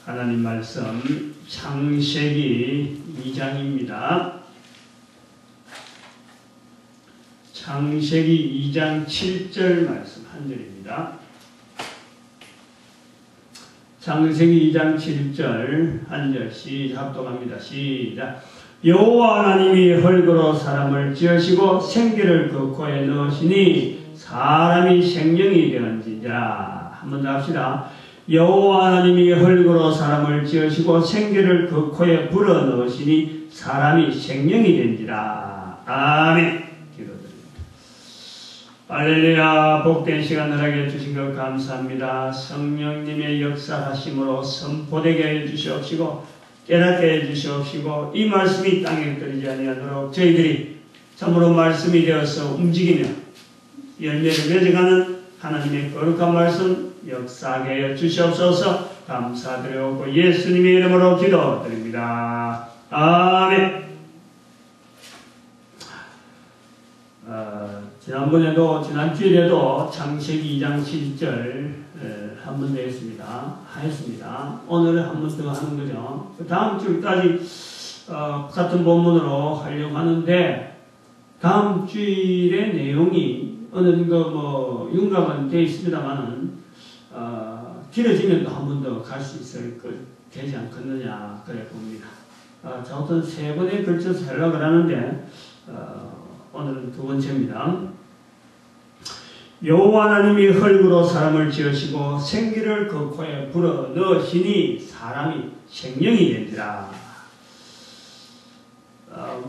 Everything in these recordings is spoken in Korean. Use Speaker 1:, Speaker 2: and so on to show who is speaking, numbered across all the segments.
Speaker 1: 하나님 말씀 창세기 2장입니다. 창세기 2장 7절 말씀 한 절입니다. 창세기 2장 7절 한 절씩 합독합니다. 시작. 여호와 하나님이 흙으로 사람을 지으시고 생기를 그 코에 넣으시니 사람이 생명이 되었는지라. 한번 더 합시다. 여호와 하나님이 흙으로 사람을 지으시고 생기를 그 코에 불어 넣으시니 사람이 생명이 된지라. 아멘. 기도드립니다. 할렐루야. 복된 시간을 하게 해주신 것 감사합니다. 성령님의 역사하심으로 선포되게 해주시옵시고 깨닫게 해주시옵시고 이 말씀이 땅에 떨어지지 아니하도록 저희들이 참으로 말씀이 되어서 움직이며 열매를 맺어가는 하나님의 거룩한 말씀 역사하게 해주시옵소서. 감사드리고 예수님의 이름으로 기도드립니다. 아멘. 지난주일에도 창세기 2장 7절 한 번 더 하였습니다. 오늘 한 번 더 하는 거죠. 다음 주까지 같은 본문으로 하려고 하는데 다음 주일의 내용이 어느 정도 융합은 되어 있습니다만은 길어지면 또 한 번 더 갈 수 있을 것 되지 않겠느냐 그래 봅니다. 자, 우선 세 번에 걸쳐서 하려고 하는데 오늘은 두 번째입니다. 여호와 하나님이 흙으로 사람을 지으시고 생기를 그 코에 불어 넣으시니 사람이 생명이 된지라.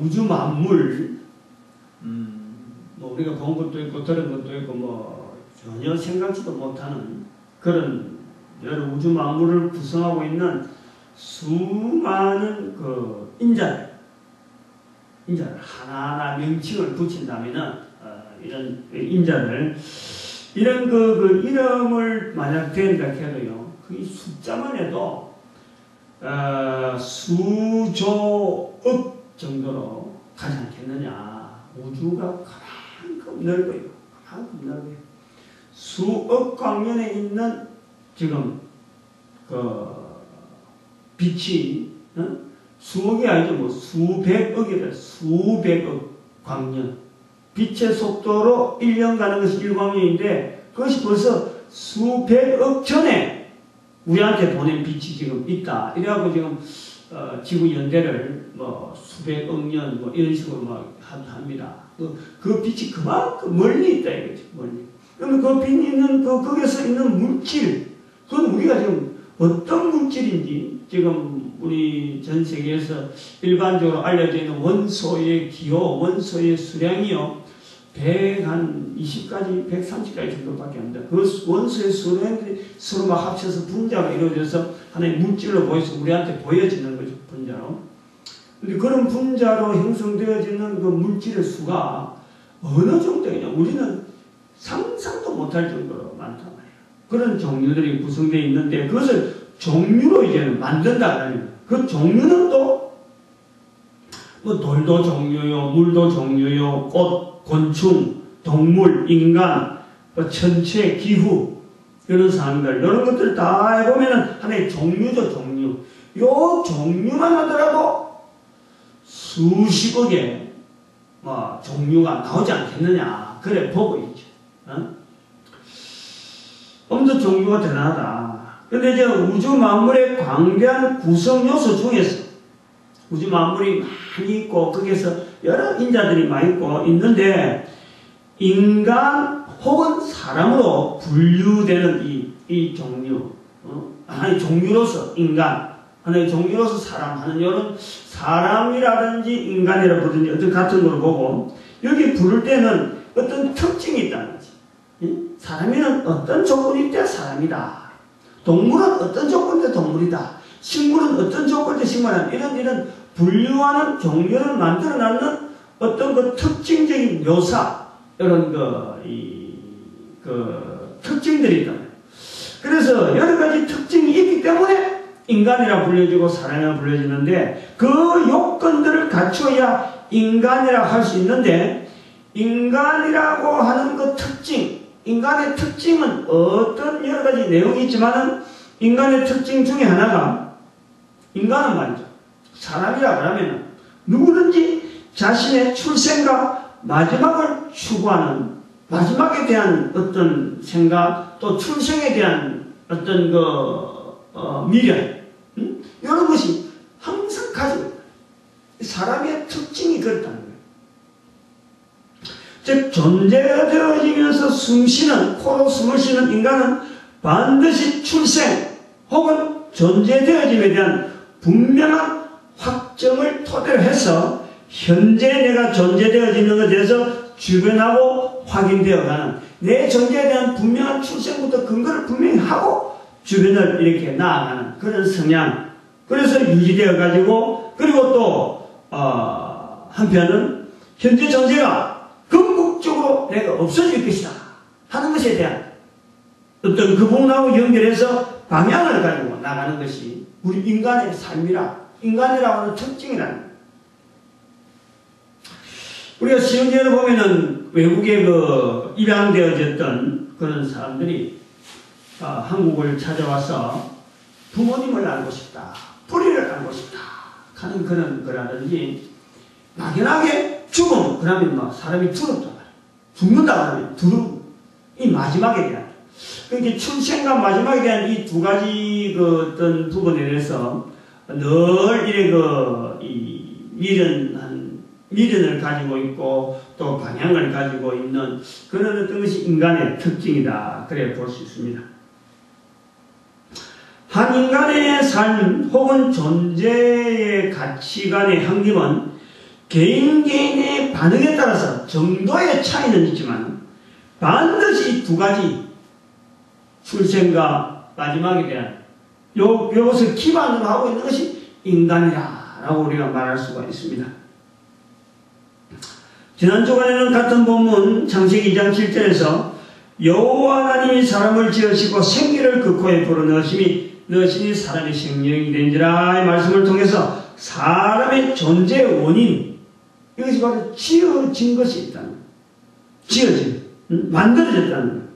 Speaker 1: 우주 만물 우리가 본 것도 있고 들은 것도 있고 전혀 생각지도 못하는 그런 여러 우주 만물을 구성하고 있는 수많은 그 인자를 하나하나 명칭을 붙인다면은 이런 인자들 이런 그 이름을 만약 된다 해도요 그 숫자만 해도 수조억 정도로 가지 않겠느냐. 우주가 그만큼 넓어요. 수억 광년에 있는 지금 그 빛이 수억이 아니죠. 수백억이래. 수백억 광년. 빛의 속도로 1년 가는 것이 1광년인데 그것이 벌써 수백억 전에 우리한테 보낸 빛이 지금 있다. 이래갖고 지금 지구 연대를 수백억 년 이런 식으로 합니다. 그 빛이 그만큼 멀리 있다 이거죠. 멀리. 그러면 그 빛 있는 거기서 있는 물질, 그건 우리가 지금 어떤 물질인지 지금 우리 전 세계에서 일반적으로 알려져 있는 원소의 기호, 원소의 수량이요 120가지, 130가지 정도밖에 안 됩니다. 그 원소의 수량들이 서로 막 합쳐서 분자가 이루어져서 하나의 물질로 보여서 우리한테 보여지는 거죠. 분자로. 근데 그런 분자로 형성되어지는 그 물질의 수가 어느 정도냐 우리는 상상도 못할 정도로 많단 말이에요. 그런 종류들이 구성되어 있는데 그것을 종류로 이제는 만든다. 그 종류는 또 돌도 종류요, 물도 종류요, 꽃, 곤충, 동물, 인간, 천체, 기후 이런 사람들 이런 것들 다 해보면은 하나의 종류죠. 종류. 요 종류만 하더라도 수십억의 종류가 나오지 않겠느냐 그래 보고 있죠. 엄청 종류가 대단하다. 근데 이제 우주 만물의 광대한 구성 요소 중에서 우주 만물이 많이 있고 거기에서 여러 인자들이 많이 있는데 인간 혹은 사람으로 분류되는 이 종류 하나의 종류로서 인간 하나의 종류로서 사람 하는 이런 사람이라든지 인간이라 부르든지 어떤 같은 걸 보고 여기 부를 때는 어떤 특징이 있다는 거지. 사람에는 어떤 조건일 때 사람이다. 동물은 어떤 조건일 때 동물이다. 식물은 어떤 조건일 때 식물이다. 이런 분류하는 종류를 만들어놨는 어떤 그 특징적인 묘사 이런 특징들이 있다. 그래서 여러 가지 특징이 있기 때문에 인간이라 불려지고 사람이라 불려지는데 그 요건들을 갖추어야 인간이라 할 수 있는데 인간이라고 하는 그 특징 인간의 특징은 어떤 여러 가지 내용이 있지만은 인간의 특징 중에 하나가 인간은 말이죠. 사람이라 그러면 누구든지 자신의 출생과 마지막을 추구하는 마지막에 대한 어떤 생각 또 출생에 대한 어떤 미련 이런 것이 항상 가지고 사람의 특징이 그렇다는 거예요. 즉 존재되어지면서 숨쉬는 코로 숨을 쉬는 인간은 반드시 출생 혹은 존재되어짐에 대한 분명한 확정을 토대로 해서 현재 내가 존재되어지는 것에 대해서 주변하고 확인되어가는 내 존재에 대한 분명한 출생부터 근거를 분명히 하고 주변을 이렇게 나아가는 그런 성향 그래서 유지되어 가지고 그리고 또 한편은 현재 존재가 궁극적으로 내가 없어질 것이다 하는 것에 대한 어떤 그 부분하고 연결해서 방향을 가지고 나가는 것이 우리 인간의 인간이라고 하는 특징이라는 거예요. 우리가 시험제를 보면은 외국에 입양되어졌던 그런 사람들이 한국을 찾아와서 부모님을 알고 싶다, 뿌리를 알고 싶다 하는 그런 거라든지 막연하게 죽음 그러면 사람이 두렵다 말이야. 죽는다 그러면 두려움 이 마지막에 대한 그러니까 출생과 마지막에 대한 이 두 가지 어떤 부분에 대해서 늘 이래 미련을 가지고 있고 또 방향을 가지고 있는 그런 어떤 것이 인간의 특징이다. 그래 볼 수 있습니다. 한 인간의 삶 혹은 존재의 가치관의 확립은 개인의 반응에 따라서 정도의 차이는 있지만 반드시 이 두 가지 출생과 마지막에 대한 요것을 기반으로 하고 있는 것이 인간이라고 우리가 말할 수가 있습니다. 지난 주간에는 같은 본문 창세기 2장 7절에서 여호와 하나님이 사람을 지으시고 생기를 그 코에 불어넣으시니 사람이 생명이 된지라 의 말씀을 통해서 사람의 존재의 원인 이것이 바로 지어진 것이 있다는 거예요. 만들어졌다는 거예요.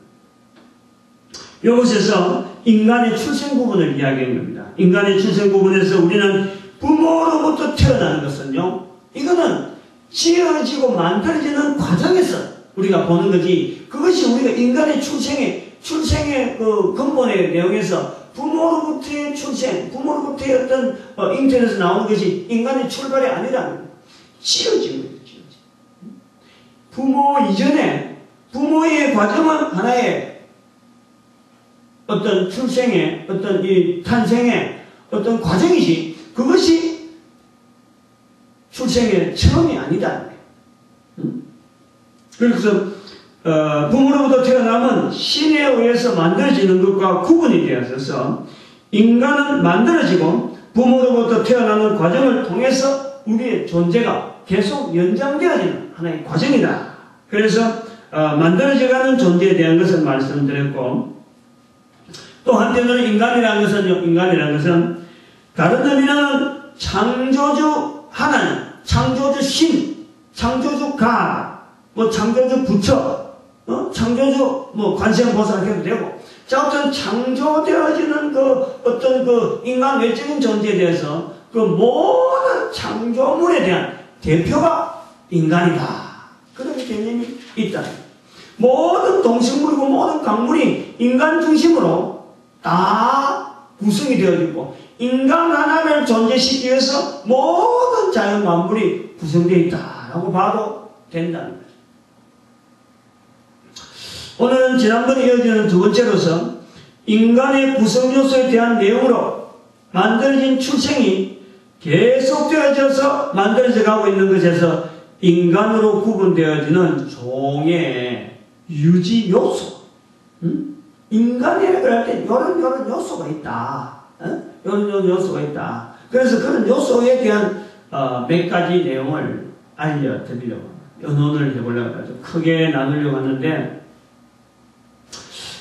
Speaker 1: 이것에서 인간의 출생 부분을 이야기한 겁니다. 인간의 출생 부분에서 우리는 부모로부터 태어나는 것은요 이거는 지어지고 만들어지는 과정에서 우리가 보는 거지 그것이 우리가 인간의 출생의 그 근본의 내용에서 부모로부터의 출생, 부모로부터의 어떤 잉태에서 나오는 것이 인간의 출발이 아니라는 거예요. 지어진 거예요. 부모 이전에 부모의 과정은 하나의 어떤 출생의 어떤 이 탄생의 어떤 과정이지 그것이 출생의 처음이 아니다. 그래서 부모로부터 태어나면 신에 의해서 만들어지는 것과 구분이 되어서 인간은 만들어지고 부모로부터 태어나는 과정을 통해서 우리의 존재가 계속 연장되어지는 하나의 과정이다. 그래서 만들어져가는 존재에 대한 것을 말씀드렸고 또 한편으로 인간이라는 것은 다른 의미는 창조주 하나님, 창조주 신, 창조주 가, 창조주 부처, 창조주 관세음보살 해도 되고, 자 어떤 창조되어지는 어떤 인간 외적인 존재에 대해서 그 모든 창조물에 대한 대표가 인간이다. 그런 개념이 있다. 모든 동식물이고 모든 강물이 인간 중심으로 다 구성이 되어지고 인간 하나를 존재시키기 위해서 모든 자연 만물이 구성되어 있다라고 봐도 된다는 거죠. 오늘은 지난번에 이어지는 두 번째로서 인간의 구성 요소에 대한 내용으로 만들어진 출생이 계속되어져서 만들어져 가고 있는 것에서 인간으로 구분되어지는 종의 유지 요소 인간이라고 할 때 이런 요소가 있다. 이런 요소가 있다. 그래서 그런 요소에 대한 몇 가지 내용을 알려드리려고 연원을 해보려고 하죠. 크게 나누려고 하는데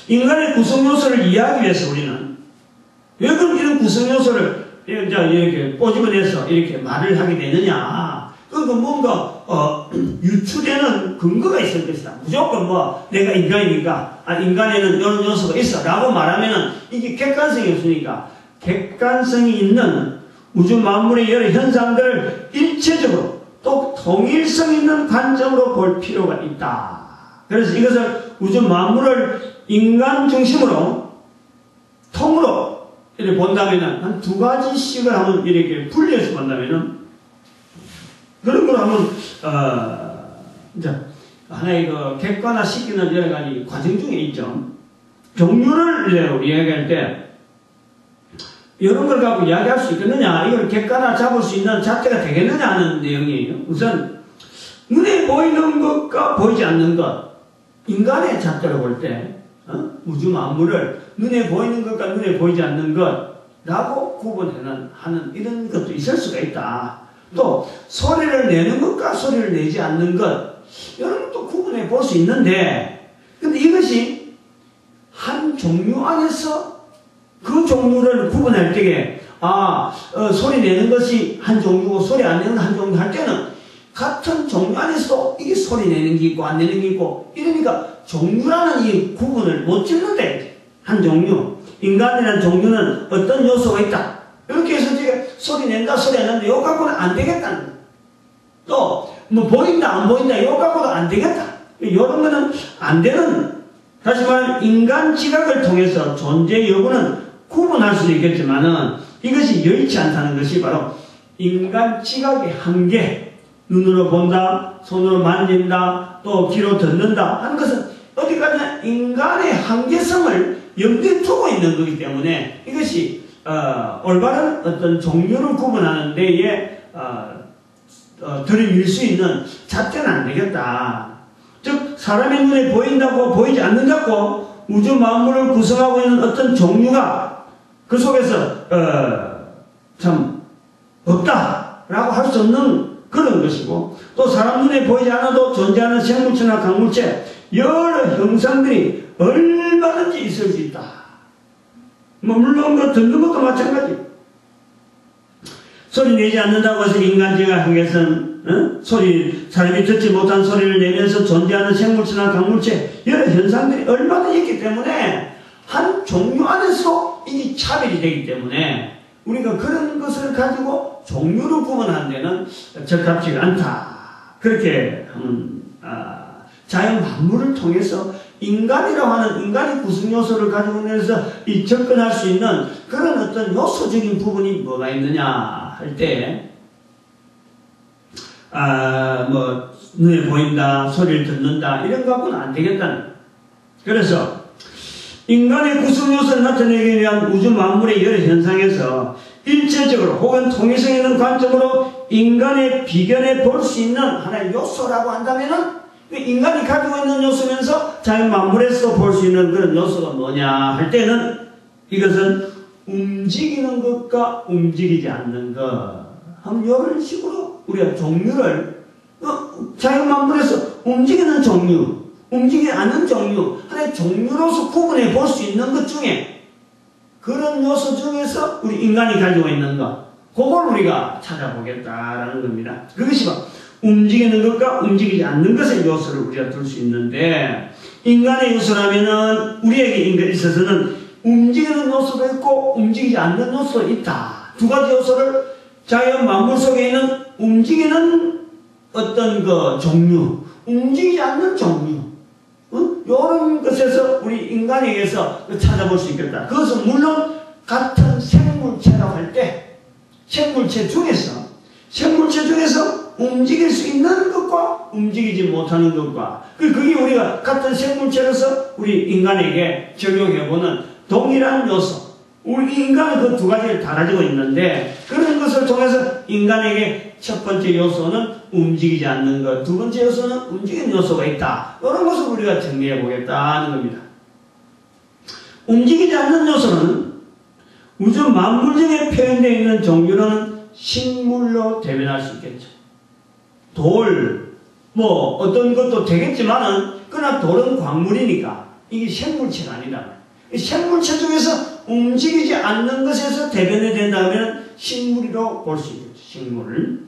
Speaker 1: 인간의 구성 요소를 이해하기 위해서 우리는 왜 그럼 이런 구성 요소를 이렇게 꼬집어내서 이렇게 말을 하게 되느냐. 그러니까 뭔가 유추되는 근거가 있을 것이다. 무조건 내가 인간이니까 인간에는 이런 요소가 있어 라고 말하면 이게 객관성이 없으니까 객관성이 있는 우주 만물의 여러 현상들을 일체적으로 또 통일성 있는 관점으로 볼 필요가 있다. 그래서 이것을 우주 만물을 인간 중심으로 통으로 이렇게 본다면은 한 두 가지씩을 한번 이렇게 분리해서 본다면은 그런 걸 한번 이제 하나의 그 객관화시키는 여러 가지 과정 중에 있죠. 종류를 이야기할 때 이런 걸 갖고 이야기할 수 있겠느냐, 이걸 객관화 잡을 수 있는 잣대가 되겠느냐 하는 내용이에요. 우선 눈에 보이는 것과 보이지 않는 것, 인간의 잣대로 볼 때 우주 만물을 눈에 보이는 것과 눈에 보이지 않는 것라고 구분하는 이런 것도 있을 수가 있다. 또 소리를 내는 것과 소리를 내지 않는 것, 이런 것도 구분해 볼 수 있는데, 근데 이것이 한 종류 안에서 그 종류를 구분할 때에 소리 내는 것이 한 종류고 소리 안 내는 한 종류 할 때는 같은 종류 안에서도 이게 소리 내는 게 있고 안 내는 게 있고 이러니까 종류라는 이 구분을 못 짓는데, 한 종류, 인간이라는 종류는 어떤 요소가 있다 이렇게 해서 제가 소리 낸다 소리 안 낸다 이거 갖고는 안 되겠다는 거예요. 또 뭐 보인다 안 보인다 이거 갖고도 안 되겠다, 이런 거는 안 되는, 다시 말하면 인간 지각을 통해서 존재 여부는 구분할 수도 있겠지만은 이것이 여의치 않다는 것이 바로 인간 지각의 한계, 눈으로 본다, 손으로 만진다, 또 귀로 듣는다 하는 것은 어디까지나 인간의 한계성을 염두에 두고 있는 거기 때문에 이것이 올바른 어떤 종류를 구분하는 데에 들이밀 수 있는 잣대는 안 되겠다. 즉 사람의 눈에 보인다고 보이지 않는다고 우주 만물을 구성하고 있는 어떤 종류가 그 속에서 참 없다라고 할 수 없는 그런 것이고, 또 사람 눈에 보이지 않아도 존재하는 생물체나 강물체 여러 형상들이 얼마든지 있을 수 있다. 뭐 물론 그 듣는 것도 마찬가지. 소리 내지 않는다고 해서 인간지가 하겠은 사람이 듣지 못한 소리를 내면서 존재하는 생물체나 강물체 여러 현상들이 얼마나 있기 때문에 한 종류 안에서 이게 차별이 되기 때문에 우리가 그런 것을 가지고 종류를 구분하는 데는 적합지가 않다. 그렇게 하면 자연 만물을 통해서 인간이라고 하는 인간의 구성 요소를 가지고 내서 이 접근할 수 있는 그런 어떤 요소적인 부분이 뭐가 있느냐 할 때, 뭐 눈에 보인다, 소리를 듣는다 이런 거 갖고는 안 되겠다는. 그래서 인간의 구성 요소를 나타내기 위한 우주 만물의 여러 현상에서 일체적으로 혹은 통일성 있는 관점으로 인간의 비견해 볼 수 있는 하나의 요소라고 한다면은 인간이 가지고 있는 요소면서 자연 만물에서 볼 수 있는 그런 요소가 뭐냐 할 때는 이것은 움직이는 것과 움직이지 않는 것, 한 이런 식으로 우리가 종류를 자연 만물에서 움직이는 종류, 움직이지 않는 종류, 하나의 종류로서 구분해 볼 수 있는 것 중에 그런 요소 중에서 우리 인간이 가지고 있는 것, 그걸 우리가 찾아보겠다라는 겁니다. 그것이 바로 움직이는 것과 움직이지 않는 것의 요소를 우리가 둘 수 있는데, 인간의 요소라면은 우리에게 인간에 있어서는 움직이는 요소도 있고 움직이지 않는 요소도 있다. 두 가지 요소를 자연 만물 속에 있는 움직이는 어떤 그 종류, 움직이지 않는 종류, 이런 것에서 우리 인간에게서 찾아볼 수 있겠다. 그것은 물론 같은 생물체라고 할 때 생물체 중에서 움직일 수 있는 것과 움직이지 못하는 것과, 그게 우리가 같은 생물체로서 우리 인간에게 적용해보는 동일한 요소, 우리 인간은 그 두 가지를 다 가지고 있는데, 그런 것을 통해서 인간에게 첫 번째 요소는 움직이지 않는 것, 두 번째 요소는 움직이는 요소가 있다. 이런 것을 우리가 정리해 보겠다는 겁니다. 움직이지 않는 요소는 우주 만물 중에 표현되어 있는 종류로는 식물로 대변할 수 있겠죠. 돌, 뭐 어떤 것도 되겠지만은 그러나 돌은 광물이니까 이게 생물체가 아니다. 생물체 중에서 움직이지 않는 것에서 대변이 된다면 식물이라고 볼 수 있겠죠. 식물.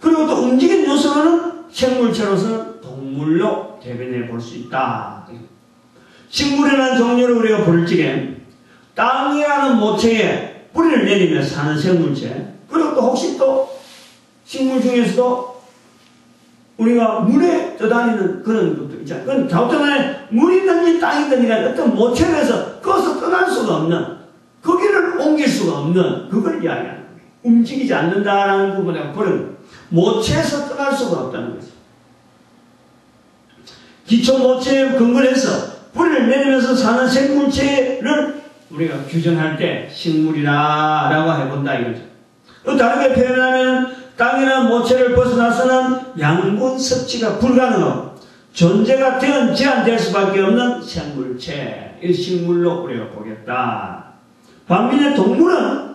Speaker 1: 그리고 또 움직이는 요소는 생물체로서는 동물로 대변해 볼 수 있다. 식물이라는 종류를 우리가 볼 적에 땅이라는 모체에 뿌리를 내리며 사는 생물체, 그리고 또 혹시 또 식물 중에서도 우리가 물에 떠다니는 그런 것도 있잖아요. 그건 좌우편에 물이든지 땅이든지 어떤 모처에서 거기서 떠날 수가 없는, 거기를 옮길 수가 없는 그걸 이야기하는 거예요. 움직이지 않는다라는 부분에 그런 모처에서 떠날 수가 없다는 거죠. 기초 모체에 근거를 해서 뿌리를 내리면서 사는 생물체를 우리가 규정할 때 식물이라고 해본다 이거죠. 다르게 표현하면 땅이나 모체를 벗어나서는 양분 섭취가 불가능하고 존재가 제한될 수밖에 없는 생물체, 이 식물로 우리가 보겠다. 반면에 동물은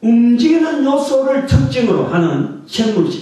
Speaker 1: 움직이는 요소를 특징으로 하는 생물체,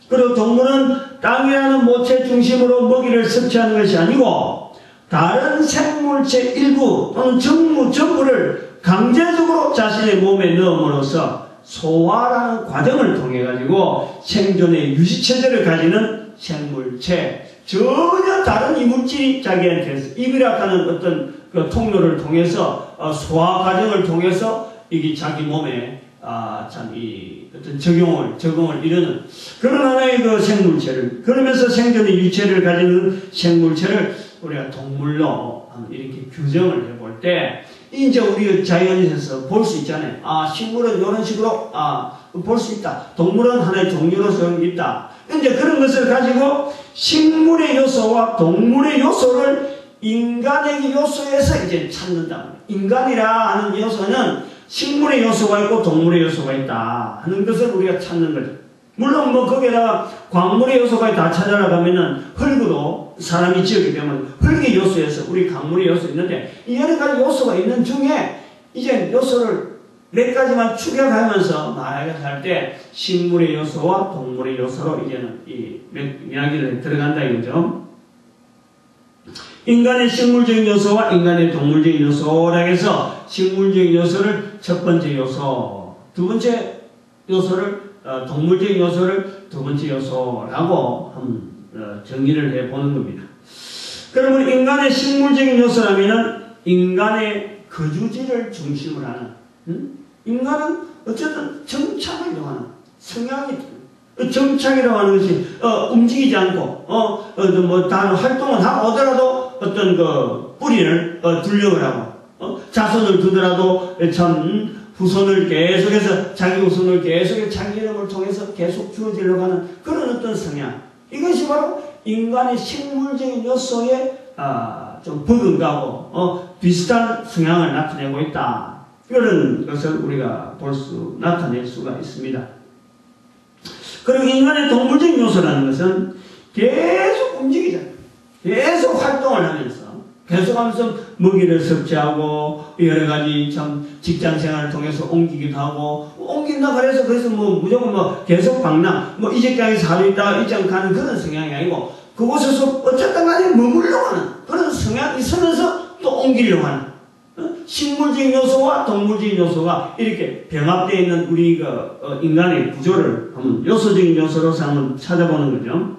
Speaker 1: 그리고 동물은 땅이라는 모체 중심으로 먹이를 섭취하는 것이 아니고 다른 생물체 일부 또는 전부를 강제적으로 자신의 몸에 넣음으로써 소화라는 과정을 통해 가지고 생존의 유지체제를 가지는 생물체, 전혀 다른 이물질이 자기한테서 입이라 하는 어떤 그 통로를 통해서 소화 과정을 통해서 이게 자기 몸에 어떤 적응을 이루는 그런 하나의 그 생물체를, 그러면서 생존의 유체를 가지는 생물체를 우리가 동물로 이렇게 규정을 해볼 때, 이제 우리 자연에서 볼 수 있잖아요. 식물은 이런 식으로 볼 수 있다. 동물은 하나의 종류로서 있다. 이제 그런 것을 가지고 식물의 요소와 동물의 요소를 인간의 요소에서 이제 찾는다. 인간이라 하는 요소는 식물의 요소가 있고 동물의 요소가 있다 하는 것을 우리가 찾는 거죠. 물론 거기에다가 광물의 요소가 다 찾아나가면은 흙으로 사람이 지었기 때문에 흙의 요소에서 우리 강물의 요소 있는데, 이 여러 가지 요소가 있는 중에 이제 요소를 몇 가지만 추격하면서 말할 때 식물의 요소와 동물의 요소로 이제는 이 이야기를 들어간다 이거죠. 인간의 식물적인 요소와 인간의 동물적인 요소라고 해서 식물적인 요소를 첫 번째 요소, 두 번째 요소를 동물적인 요소를 두 번째 요소라고 정의를 해보는 겁니다. 그러면 인간의 식물적인 요소라면은 인간의 거주지를 중심으로 하는, 인간은 어쨌든 정착을 요하는 성향이, 정착이라고 하는 것이 움직이지 않고 다른 활동을 하고 오더라도 어떤 그 뿌리를 둘력을 하고 자손을 두더라도 참 후손을 계속해서 자기 후손을 계속해서 자기 이름을 통해서 계속 주어지려고 하는 그런 어떤 성향, 이것이 바로 인간의 식물적인 요소에 좀 버금가고 비슷한 성향을 나타내고 있다. 이런 것을 우리가 나타낼 수가 있습니다. 그리고 인간의 동물적인 요소라는 것은 계속 움직이잖아요. 계속 활동을 하면서 계속하면서 먹이를 섭취하고 여러 가지 참 직장 생활을 통해서 옮기기도 하고, 옮긴다 그래서 무조건 계속 방랑 이 직장에 살고 있다가 이 직장 가는 그런 성향이 아니고, 그곳에서 어쨌든 간에 머물려고 하는 그런 성향이 있으면서 또 옮기려고 하는 식물적인 요소와 동물적인 요소가 이렇게 병합되어 있는 우리 인간의 구조를 한번 요소적인 요소로서 한번 찾아보는 거죠.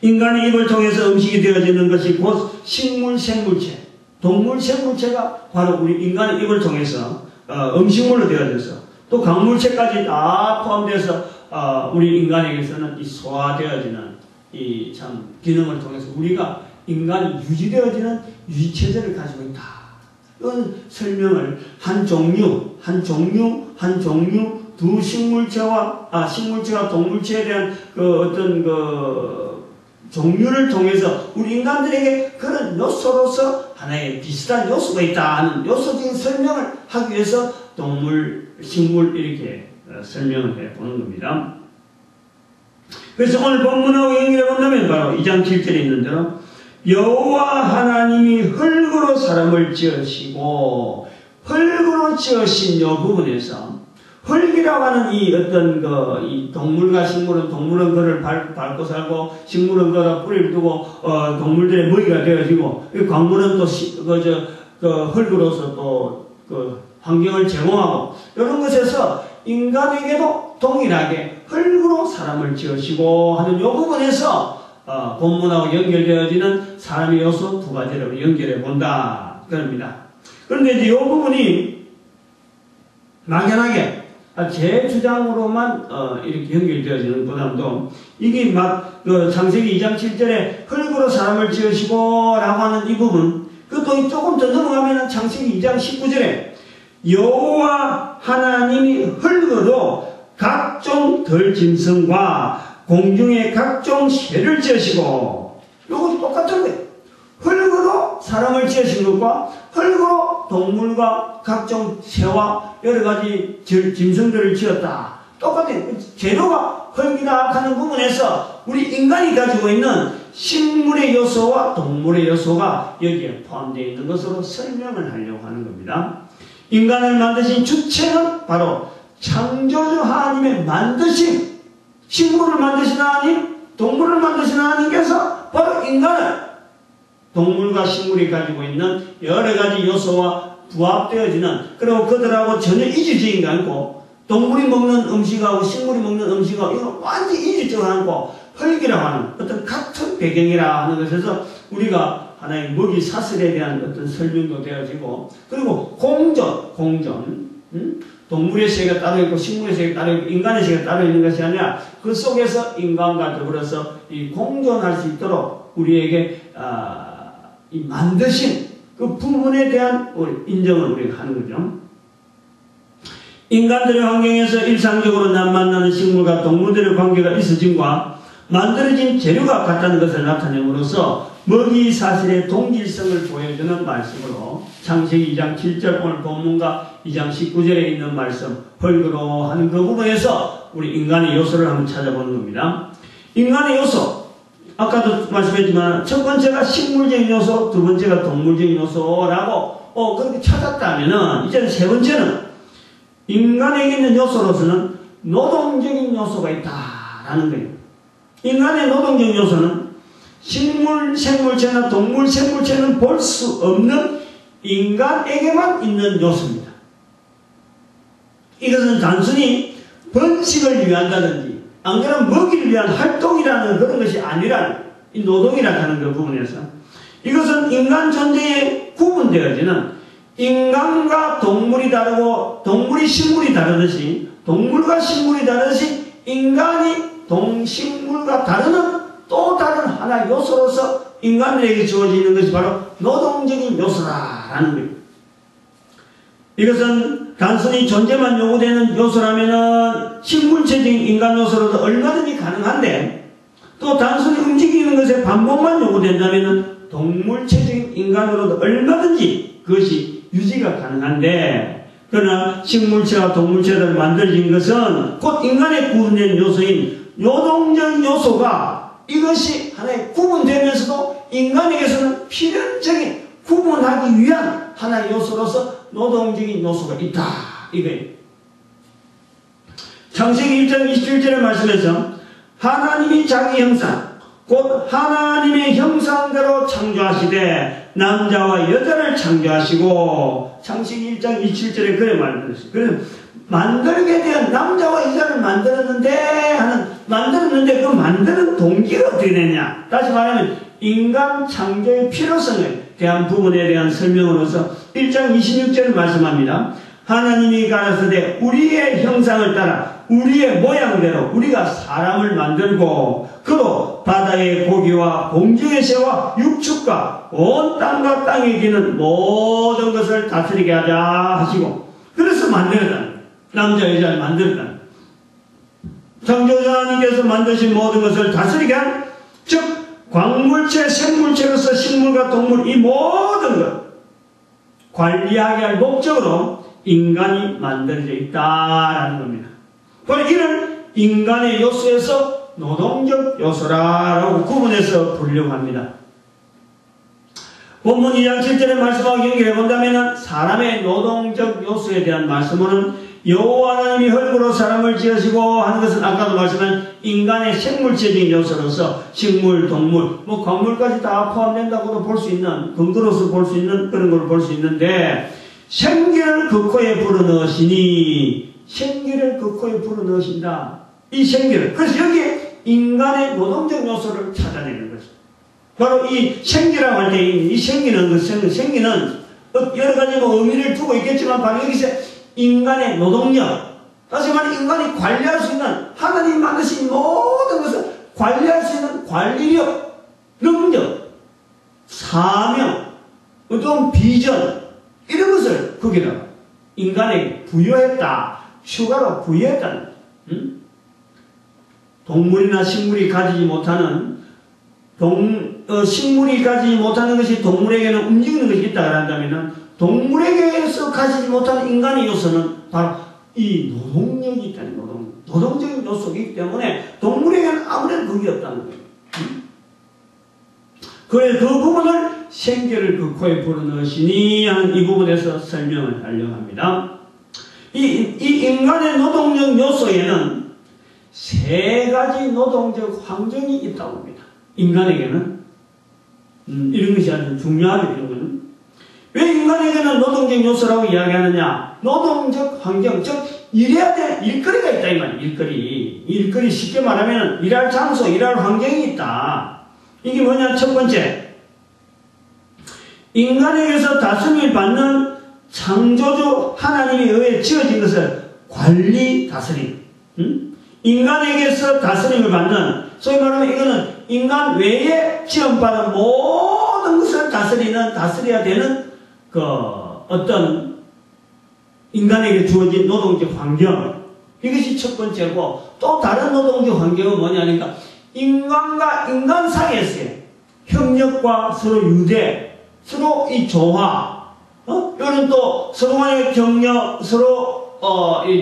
Speaker 1: 인간의 입을 통해서 음식이 되어지는 것이 곧 식물 생물체, 동물 생물체가 바로 우리 인간의 입을 통해서 음식물로 되어져서 또 강물체까지 다 포함돼서 우리 인간에게서는 이 소화되어지는 이 참 기능을 통해서 우리가 인간이 유지되어지는 유지체제를 가지고 있다. 이런 설명을 한 종류 두 식물체와 동물체에 대한 어떤 종류를 통해서 우리 인간들에게 그런 요소로서 하나의 비슷한 요소가 있다 하는 요소적인 설명을 하기 위해서 동물, 식물 이렇게 설명을 해보는 겁니다. 그래서 오늘 본문하고 연결해 본다면 바로 2장 7절에 있는 대로 여호와 하나님이 흙으로 사람을 지으시고, 흙으로 지으신 이 부분에서 흙이라고 하는 이 어떤 이 동물과 식물은 그를 밟고 살고, 식물은 그가 뿌리를 두고 동물들의 먹이가 되어지고, 광물은 또 흙으로서 또 환경을 제공하고, 이런 것에서 인간에게도 동일하게 흙으로 사람을 지으시고 하는 이 부분에서 본문하고 연결되어지는 사람의 요소 두 가지를 연결해 본다 그럽니다. 그런데 이제 이 부분이 막연하게 제 주장으로만 이렇게 연결되어지는 보다도 이게 막 창세기 2장 7절에 흙으로 사람을 지으시고 라고 하는 이 부분, 그것도 조금 더 넘어가면 창세기 2장 19절에 여호와 하나님이 흙으로 각종 들짐승과 공중의 각종 새를 지으시고, 요것이 똑같은 거예요. 흙으로 사람을 지으신 것과 흙으로 동물과 각종 새와 여러가지 짐승들을 지었다. 똑같아요. 재료가 흙이다 하는 부분에서 우리 인간이 가지고 있는 식물의 요소와 동물의 요소가 여기에 포함되어 있는 것으로 설명을 하려고 하는 겁니다. 인간을 만드신 주체는 바로 창조주 하나님의 만드신, 식물을 만드신 하나님, 동물을 만드신 하나님께서 바로 인간을 동물과 식물이 가지고 있는 여러가지 요소와 부합되어지는, 그리고 그들하고 전혀 이질적인 게 아니고, 동물이 먹는 음식하고 식물이 먹는 음식하고 이거 완전히 이질적으로 않고 흙이라고 하는 어떤 같은 배경이라 하는 것에서 우리가 하나의 먹이 사슬에 대한 어떤 설명도 되어지고, 그리고 공존, 동물의 세계가 따로 있고 식물의 세계가 따로 있고 인간의 세계가 따로 있는 것이 아니라 그 속에서 인간과 더불어서 이 공존할 수 있도록 우리에게 이 만드신 그 부분에 대한 인정을 우리가 하는 거죠. 인간들의 환경에서 일상적으로 만나는 식물과 동물들의 관계가 있어짐과 만들어진 재료가 같다는 것을 나타냄으로써 먹이 사실의 동질성을 보여주는 말씀으로 창세기 2장 7절 오늘 본문과 2장 19절에 있는 말씀 흙으로 하는 그 부분에서 우리 인간의 요소를 한번 찾아보는 겁니다. 인간의 요소, 아까도 말씀했지만 첫 번째가 식물적인 요소, 두 번째가 동물적인 요소라고 그렇게 찾았다면은 이제 세 번째는 인간에게 있는 요소로서는 노동적인 요소가 있다라는 거예요. 인간의 노동적인 요소는 식물 생물체나 동물 생물체는 볼 수 없는 인간에게만 있는 요소입니다. 이것은 단순히 번식을 위한다든지 안 그러면 먹이를 위한 활동이라는 그런 것이 아니라 이 노동이라고 하는 그 부분에서 이것은 인간 존재에 구분되어지는, 인간과 동물이 다르고 동물이 식물이 다르듯이 동물과 식물이 다르듯이 인간이 동식물과 다르는 또 다른 하나의 요소로서 인간들에게 주어지는 것이 바로 노동적인 요소라는 거예요. 이것은 단순히 존재만 요구되는 요소라면 식물체적인 인간 요소로도 얼마든지 가능한데, 또 단순히 움직이는 것에 반복만 요구된다면 동물체적인 인간으로도 얼마든지 그것이 유지가 가능한데, 그러나 식물체와 동물체를 만들어진 것은 곧 인간에 구분된 요소인 노동적 요소가 이것이 하나의 구분되면서도 인간에게서는 필연적인 구분하기 위한 하나의 요소로서 노동적인 요소가 있다. 이거예요. 창세기 1장 27절의 말씀에서 하나님이 자기 형상, 곧 하나님의 형상대로 창조하시되 남자와 여자를 창조하시고, 창세기 1장 27절에 그래 말씀했어요. 그래서 만들게 된 남자와 여자를 만들었는데 그 만드는 동기가 어떻게 되냐. 다시 말하면 인간 창조의 필요성에 대한 부분에 대한 설명으로서 1장 26절을 말씀합니다. 하나님이 가라사대 우리의 형상을 따라 우리의 모양대로 우리가 사람을 만들고 그로 바다의 고기와 공중의 새와 육축과 온 땅과 땅에 기는 모든 것을 다스리게 하자 하시고, 그래서 만들었다. 남자 여자를 만들었다. 창조주 하나님께서 만드신 모든 것을 다스리게 한, 즉 광물체, 생물체로서 식물과 동물 이 모든 것 관리하게 할 목적으로 인간이 만들어져 있다라는 겁니다. 바로 이는 인간의 요소에서 노동적 요소라고 구분해서 부르려고 합니다. 본문 2장 7절의 말씀하고 연결해 본다면 사람의 노동적 요소에 대한 말씀은 여호와 하나님이 흙으로 사람을 지으시고 하는 것은 아까도 말씀한 인간의 생물체적인 요소로서 식물, 동물, 광물까지 다 포함된다고도 볼 수 있는, 근거로서 볼 수 있는 그런 걸 볼 수 있는데, 생기를 그 코에 불어넣으시니, 생기를 그 코에 불어넣으신다. 이 생기를. 그래서 여기에 인간의 노동적 요소를 찾아내는 거죠. 바로 이 생기라고 할 때 이 생기는 여러 가지 의미를 두고 있겠지만 바로 여기서 인간의 노동력, 다시 말해 인간이 관리할 수 있는, 하나님 만드신 모든 것을 관리할 수 있는 관리력, 능력, 사명, 어떤 비전, 이런 것을 거기다가 인간에게 부여했다, 추가로 부여했다는 거죠. 동물이나 식물이 가지지 못하는, 식물이 가지지 못하는 것이 동물에게는 움직이는 것이 있다 그런다면, 동물에게서 가지지 못하는 인간의 요소는 바로 이 노동력이 있다는 노동적인 요소이기 때문에 동물에게는 아무래도 그게 없다는 거예요. 그래서 그 부분을 생계를 그 코에 불어넣으시니 하는 이 부분에서 설명을 하려고 합니다. 이 인간의 노동력 요소에는 세 가지 노동적 환경이 있다고 합니다. 인간에게는 이런 것이 아주 중요하죠. 이런 거는. 왜 인간에게는 노동적 요소라고 이야기하느냐? 노동적 환경, 즉 일해야 될 일거리가 있다 이 말이에요. 일거리 쉽게 말하면 일할 장소, 일할 환경이 있다. 이게 뭐냐? 첫 번째, 인간에게서 다스림을 받는 창조주 하나님에 의해 지어진 것을 관리, 다스림. 인간에게서 다스림을 받는, 소위 말하면 이거는 인간 외에 지원받은 모든 것을 다스려야 되는 그 어떤 인간에게 주어진 노동적 환경. 이것이 첫 번째고, 또 다른 노동적 환경은 뭐냐니까 인간과 인간 사이에서의 협력과 서로 유대, 서로 이 조화, 이런 또 서로 간의 격려, 서로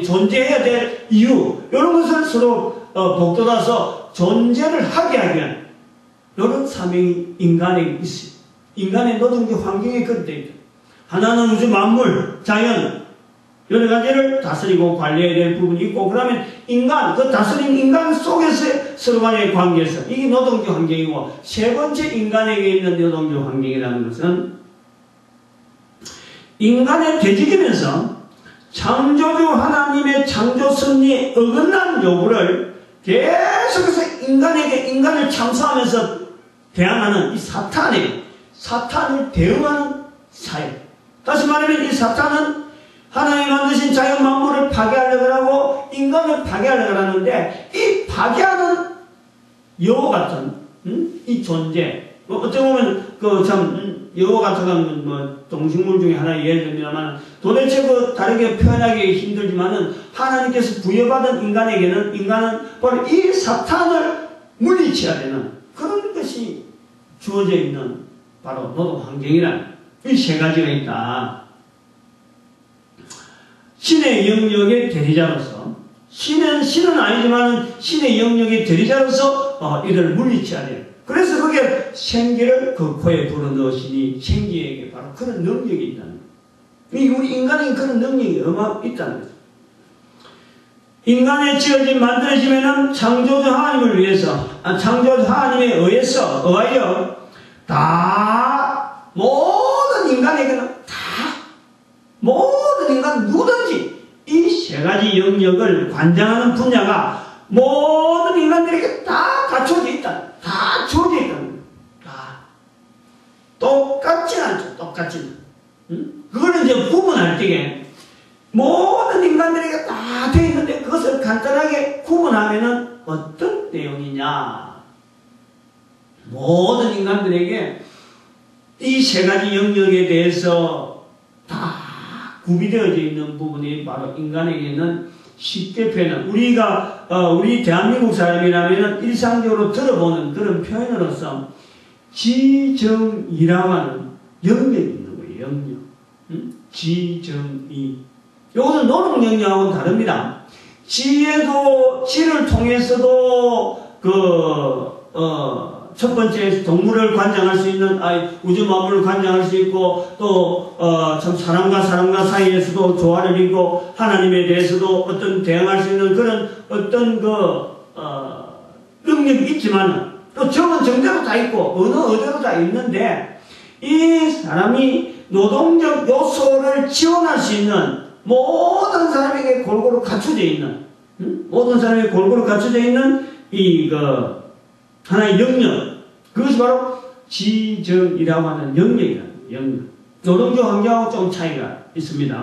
Speaker 1: 존재해야 될 이유, 이런 것을 서로 복돋아서 존재를 하게 하기 위한 이런 사명이 인간에게 있어요. 인간의 노동적 환경에 그렇게 되어 있다. 하나는 우주 만물, 자연, 여러 가지를 다스리고 관리해야 될 부분이 있고, 그러면 인간, 그 다스린 인간 속에서의 서로 간의 관계에서 이게 노동적 환경이고, 세 번째 인간에게 있는 노동적 환경이라는 것은 인간의 되직이면서 창조주 하나님의 창조 섭리에 어긋난 요구를 계속해서 인간을 창조하면서 대항하는 이 사탄을 대응하는 사회. 다시 말하면 이 사탄은 하나님이 만드신 자연 만물을 파괴하려고 하고 인간을 파괴하려고 하는데, 이 파괴하는 여우 같은 이 존재, 어떻게 보면 여우 같은 건 동식물 중에 하나의 예를 듭니다만, 도대체 다르게 표현하기 힘들지만은 하나님께서 부여받은 인간은 바로 이 사탄을 물리쳐야 되는 그런 것이 주어져 있는 바로 노동 환경이라는 이 세 가지가 있다. 신의 영역의 대리자로서, 신은 아니지만 신의 영역의 대리자로서 이를 물리쳐야 돼요. 그래서 거기에 생기를 그 코에 불어넣으시니 생기에게 바로 그런 능력이 있다는 거예요. 우리 인간에게 그런 능력이 있다는 거죠. 인간의 지어진 만들어지면은 창조주 하나님을 위해서, 창조주 하나님에 의하여 다 모든 인간에게는 모든 인간 누구든지 이 세 가지 영역을 관장하는 분야가 모든 인간들에게 다 갖춰져 있다. 다 주어져 있다는 거예요. 다. 똑같지는 않죠. 똑같지는. 그거는 이제 구분할 때에 모든 인간들에게 다 되어 있는데 그것을 간단하게 구분하면은 어떤 내용이냐. 모든 인간들에게 이 세 가지 영역에 대해서 다 구비되어져 있는 부분이 바로 인간에게는 쉽게 표현한, 우리 대한민국 사람이라면 일상적으로 들어보는 그런 표현으로서 지정이라고 하는 영역이 있는 거예요. 영역. 지정이. 이것은 노동 영역하고는 다릅니다. 지를 통해서도 첫 번째 동물을 관장할 수 있는, 우주 만물을 관장할 수 있고, 또 참 사람과 사이에서도 조화를 이루고 하나님에 대해서도 어떤 대응할 수 있는 그런 어떤 능력이 있지만, 또 정은 정대로 다 있고 어느 어대로 다 있는데, 이 사람이 노동적 요소를 지원할 수 있는 모든 사람에게 골고루 갖춰져 있는, 모든 사람에게 골고루 갖춰져 있는 하나의 영역, 그것이 바로 지정이라고 하는 영역이라는 영역. 노동적 환경하고 좀 차이가 있습니다.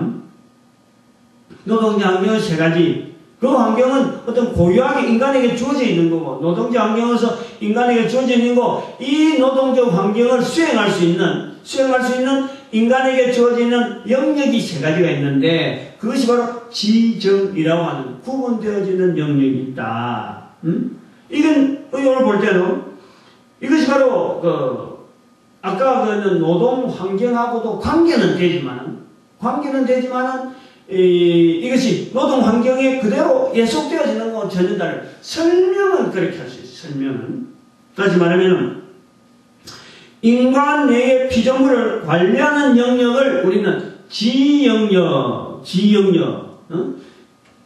Speaker 1: 노동자 환경은 세 가지. 그 환경은 어떤 고유하게 인간에게 주어져 있는 거고, 노동자 환경에서 인간에게 주어져 있는 거, 이 노동적 환경을 수행할 수 있는 인간에게 주어져 있는 영역이 세 가지가 있는데, 그것이 바로 지정이라고 하는 구분되어지는 영역이 있다. 이건 오늘 볼 때는 이것이 바로 아까 그는 노동 환경하고도 관계는 되지만은 이것이 노동 환경에 그대로 예속되어지는 건 전혀 다른 설명은 그렇게 할 수 있어요. 설명은 다시 말하면 인간 내의 피조물을 관리하는 영역을 우리는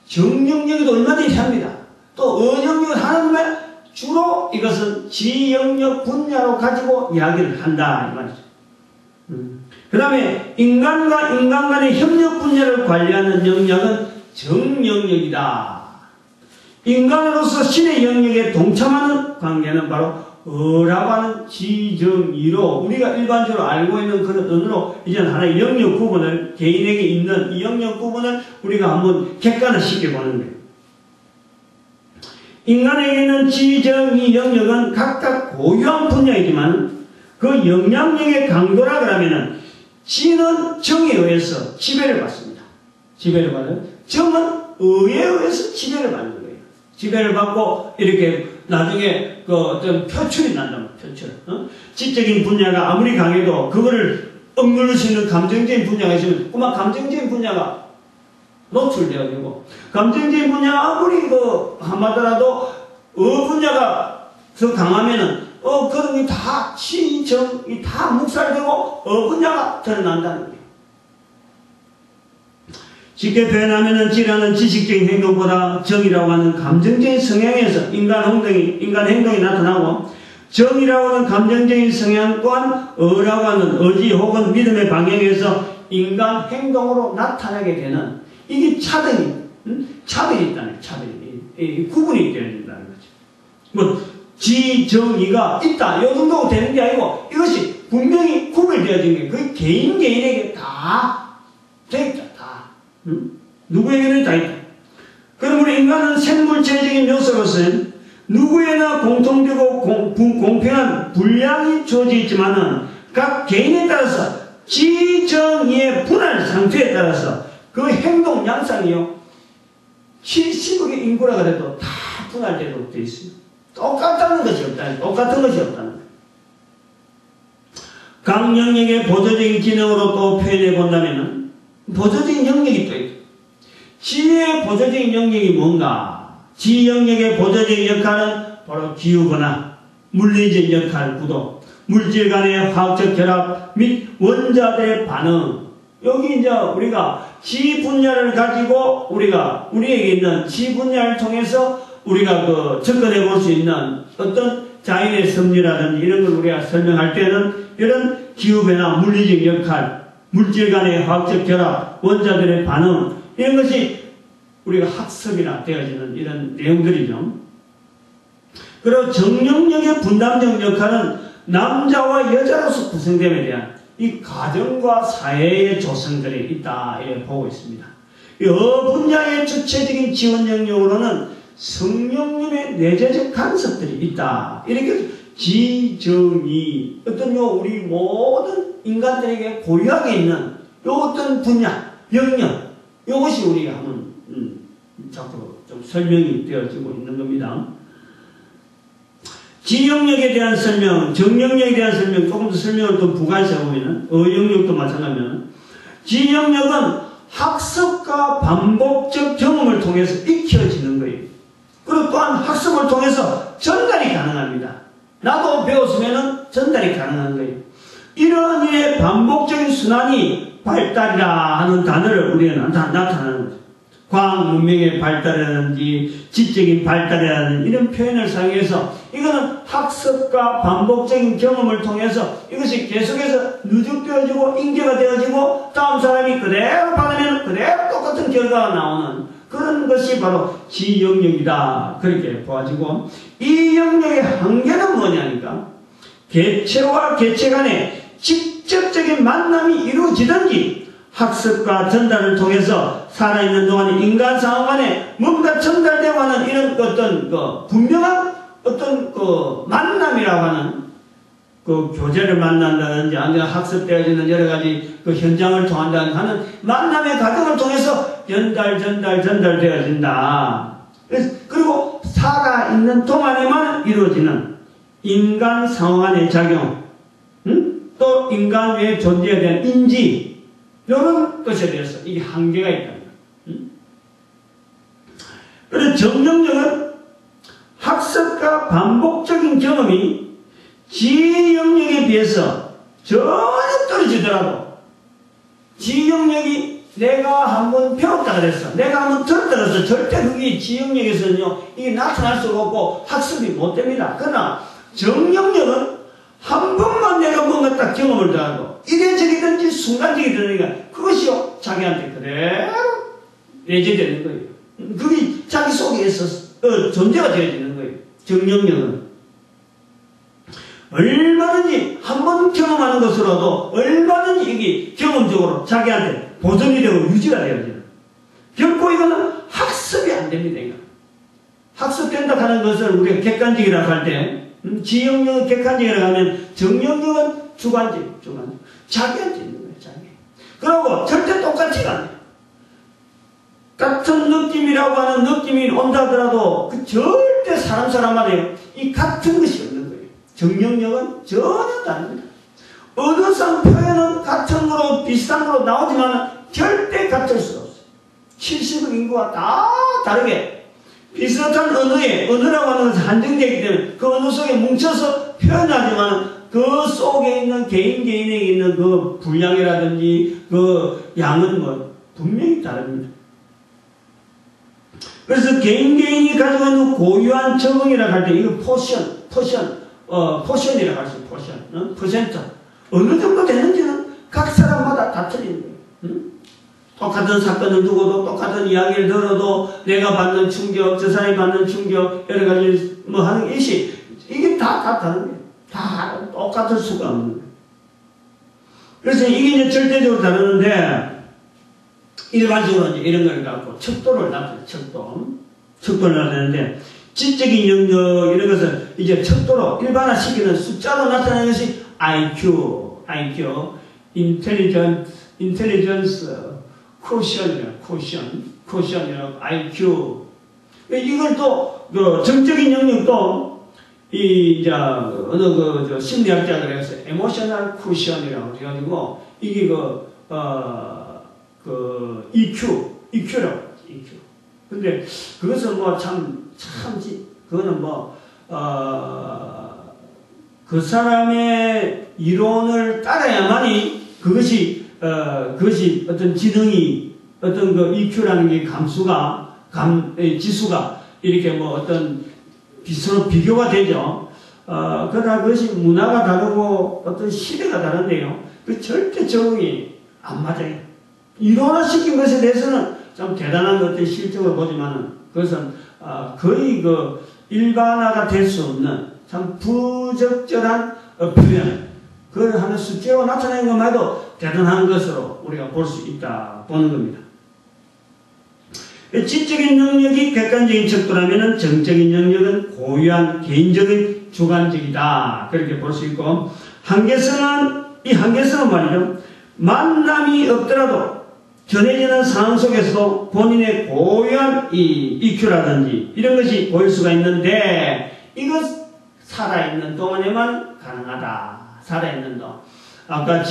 Speaker 1: 정영역에도 얼마든지 합니다. 또 어영역을 하는데 주로 이것은 지영역 분야로 가지고 이야기를 한다 이 말이죠. 그 다음에 인간과 인간 간의 협력 분야를 관리하는 영역은 정영역이다. 인간으로서 신의 영역에 동참하는 관계는 바로 어라고 하는 지정의로 우리가 일반적으로 알고 있는 그런 언어로 이제는 하나의 영역 구분을 개인에게 있는 이 영역 구분을 우리가 한번 객관화 시켜보는 거예요. 인간에게 있는 지정의 영역은 각각 고유한 분야이지만 그 영향력의 강도라 그러면은 지는 정에 의해서 지배를 받습니다. 지배를 받아요. 정은 의에 의해서 지배를 받는 거예요. 지배를 받고 이렇게 나중에 그 어떤 표출이 난다면 표출. 지적인 분야가 아무리 강해도 그거를 억누를 수 있는 감정적인 분야가 있으면 그만 감정적인 분야가 노출되어야 되고 감정적인 분야가 아무리 하마더라도 분야가 더 강하면은 그런 게 다 지정이 다 묵살되고 분야가 드러난다는 거예요. 쉽게 표현하면은 지라는 지식적인 행동보다 정이라고 하는 감정적인 성향에서 인간 행동이 나타나고 정이라고 하는 감정적인 성향 또한 어라고 하는 의지 혹은 믿음의 방향에서 인간 행동으로 나타나게 되는 이게 차별이 있다는 차별이 구분이 되어야 된다는 거죠. 지정의가 있다. 이 정도 되는 게 아니고 이것이 분명히 구별되어진 게 그 개인에게 다 돼 있다. 다. 누구에게는 다 있다. 그럼 우리 인간은 생물체적인 요소로서는 누구에나 공통되고 공평한 분량이 주어져 있지만은 각 개인에 따라서 지정의의 분할 상태에 따라서 그 행동 양상이요 70억의 인구라 그래도 다 분할되도록 되어 있습니다. 똑같은 것이 없다는 거예요. 각 영역의 보조적인 기능으로 또 표현해 본다면 보조적인 영역이 또 있다. 지의 보조적인 영역이 뭔가? 지 영역의 보조적인 역할은 바로 기후변화, 물리적 역할 구도, 물질 간의 화학적 결합 및 원자들의 반응. 여기 이제 우리가 지 분야를 가지고 우리에게 있는 지 분야를 통해서 우리가 접근해 볼 수 있는 어떤 자연의 섭리라든지 이런 걸 우리가 설명할 때는 이런 기후변화, 물리적 역할, 물질 간의 화학적 결합, 원자들의 반응 이런 것이 우리가 학습이나 되어지는 이런 내용들이죠. 그리고 정영역의 분담적 역할은 남자와 여자로서 구성됨에 대한 이 가정과 사회의 조성들이 있다 이렇게 보고 있습니다. 이 분야의 주체적인 지원 영역으로는 성령님의 내재적 간섭들이 있다. 이렇게 지정이 어떤 우리 모든 인간들에게 고유하게 있는 요 어떤 분야, 영역, 요것이 우리가 한번 자꾸 좀 설명이 되어지고 있는 겁니다. 지영역에 대한 설명, 정영역에 대한 설명, 조금 더 설명을 또 부가해서 보면은 어영역도 마찬가지면 지영역은 학습과 반복적 경험을 통해서 익혀지는 거예요. 그리고 또한 학습을 통해서 전달이 가능합니다. 나도 배웠으면 전달이 가능한 거예요. 이런 류의 반복적인 순환이 발달이라 하는 단어를 우리는 나타나는 거죠. 과학 문명의 발달이라든지 지적인 발달이라는 이런 표현을 사용해서 이거는 학습과 반복적인 경험을 통해서 이것이 계속해서 누적되어지고 인계가 되어지고 다음 사람이 그대로 받으면 그대로 똑같은 결과가 나오는 그런 것이 바로 지영역이다. 그렇게 보아지고 이 영역의 한계는 뭐냐니까 개체와 개체 간에 직접적인 만남이 이루어지든지 학습과 전달을 통해서 살아있는 동안에 인간 상황 안에 뭔가 전달되고 하는 이런 어떤 분명한 어떤 만남이라고 하는 교제를 만난다든지 아니면 학습되어지는 여러 가지 현장을 통한다는 하는 만남의 과정을 통해서 전달되어진다. 그리고 살아있는 동안에만 이루어지는 인간 상황 안의 작용, 또 인간 외의 존재에 대한 인지, 이런 것에 대해서 이게 한계가 있다. 그래서 정령력은 학습과 반복적인 경험이 지혜 영역에 비해서 전혀 떨어지더라도, 지혜 영역이 내가 한번 배웠다 그랬어, 내가 한번 들었다 그랬어, 절대 그게 지혜 영역에서는요 이게 나타날 수가 없고 학습이 못 됩니다. 그러나 정령력은 한 번만 내가 뭔가 딱 경험을 더하고 이래저래든지 순간적이든지 그것이요 자기한테 그대로 내재되는 거예요. 그게 자기 속에서 존재가 되어지는 거예요. 정령력은 얼마든지 한 번 경험하는 것으로도 얼마든지 이게 경험적으로 자기한테 보존이 되고 유지가 되어지는, 결코 이거는 학습이 안 됩니다. 이거. 학습된다 하는 것을 우리가 객관적이라고 할 때, 지형력은 객관적이라고 하면 정령력은 주관적. 자기한테 있는 거예요, 자기. 그리고 절대 똑같지가 않아요. 같은 느낌이라고 하는 느낌이 온다 하더라도 그 절대 사람마다요, 이 같은 것이 없는 거예요. 정령력은 전혀 다릅니다. 언어상 표현은 같은 거로 비슷한 거로 나오지만 절대 같을 수가 없어요. 70억 인구가 다 다르게 비슷한 언어라고 하는 것은 한정되어 있기 때문에 그 언어 속에 뭉쳐서 표현하지만 그 속에 있는 개인에게 있는 그 분량이라든지 그 양은 분명히 다릅니다. 그래서 개인이 가지고 있는 고유한 적응이라고 할 때 이거 포션이라고 할 수 있어요. 퍼센트. 어느 정도 되는지는 각 사람마다 다 틀리는 거예요. 똑같은 사건을 두고도 똑같은 이야기를 들어도 내가 받는 충격, 저 사람이 받는 충격, 여러 가지 하는 것이 이게 다 다른 거예요. 다 똑같을 수가 없는 거예요. 그래서 이게 이제 절대적으로 다르는데 일반적으로 이제 이런 걸 갖고 척도를 나타내요. 척도를 나타내는데 지적인 영역 이런 것을 이제 척도로 일반화시키는 숫자로 나타내는 것이 IQ, Intelligence, Quotient이라고 IQ. 이걸 또 정적인 영역도 어느 심리학자가 그래서 Emotional Quotient이라고 해가지고 이게 EQ라고 하죠. EQ. 근데 그것은 그거는 그 사람의 이론을 따라야만이 그것이 어떤 지능이 어떤 EQ라는 게 지수가 이렇게 어떤 서로 비교가 되죠. 그러나 그것이 문화가 다르고 어떤 시대가 다른데요. 그 절대 적응이 안 맞아요. 이론화시킨 것에 대해서는 좀 대단한 어떤 실적을 보지만은 그것은 거의 일반화가 될 수 없는 참 부적절한 표현, 그걸 하는 숫자로 나타내는 것만 해도 대단한 것으로 우리가 볼 수 있다 보는 겁니다. 지적인 영역이 객관적인 척도라면 정적인 영역은 고유한 개인적인 주관적이다, 그렇게 볼 수 있고, 이 한계성은 말이죠, 만남이 없더라도 전해지는 상황 속에서도 본인의 고유한 EQ라든지 이런 것이 보일 수가 있는데, 이것 살아있는 동안에만 가능하다. 살아있는 동안. 아까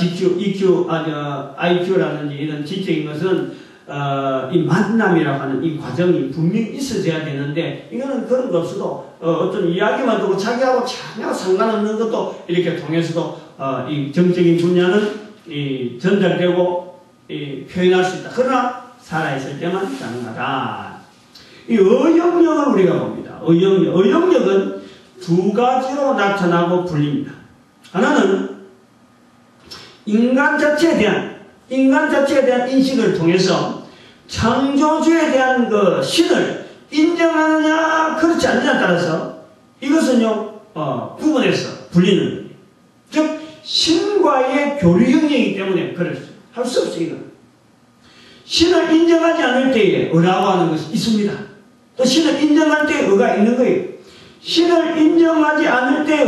Speaker 1: IQ라든지 이런 지적인 것은 이 만남이라고 하는 이 과정이 분명히 있어져야 되는데, 이거는 그런 거 없어도 어떤 이야기만 듣고 자기하고 전혀 상관없는 것도 이렇게 통해서도 이 정적인 분야는 전달되고 표현할 수 있다. 그러나 살아있을 때만 가능하다. 이 의욕력을 우리가 봅니다. 의욕력은 두 가지로 나타나고 불립니다. 하나는 인간 자체에 대한 인식을 통해서 창조주에 대한 신을 인정하느냐 그렇지 않느냐에 따라서 이것은요 구분해서 불리는 거예요. 즉 신과의 교류 영역이기 때문에 그럴 수 할 수 없어요. 이건 신을 인정하지 않을 때에 의라고 하는 것이 있습니다. 또 신을 인정할 때에 의가 있는 거예요. 신을 인정하지 않을 때의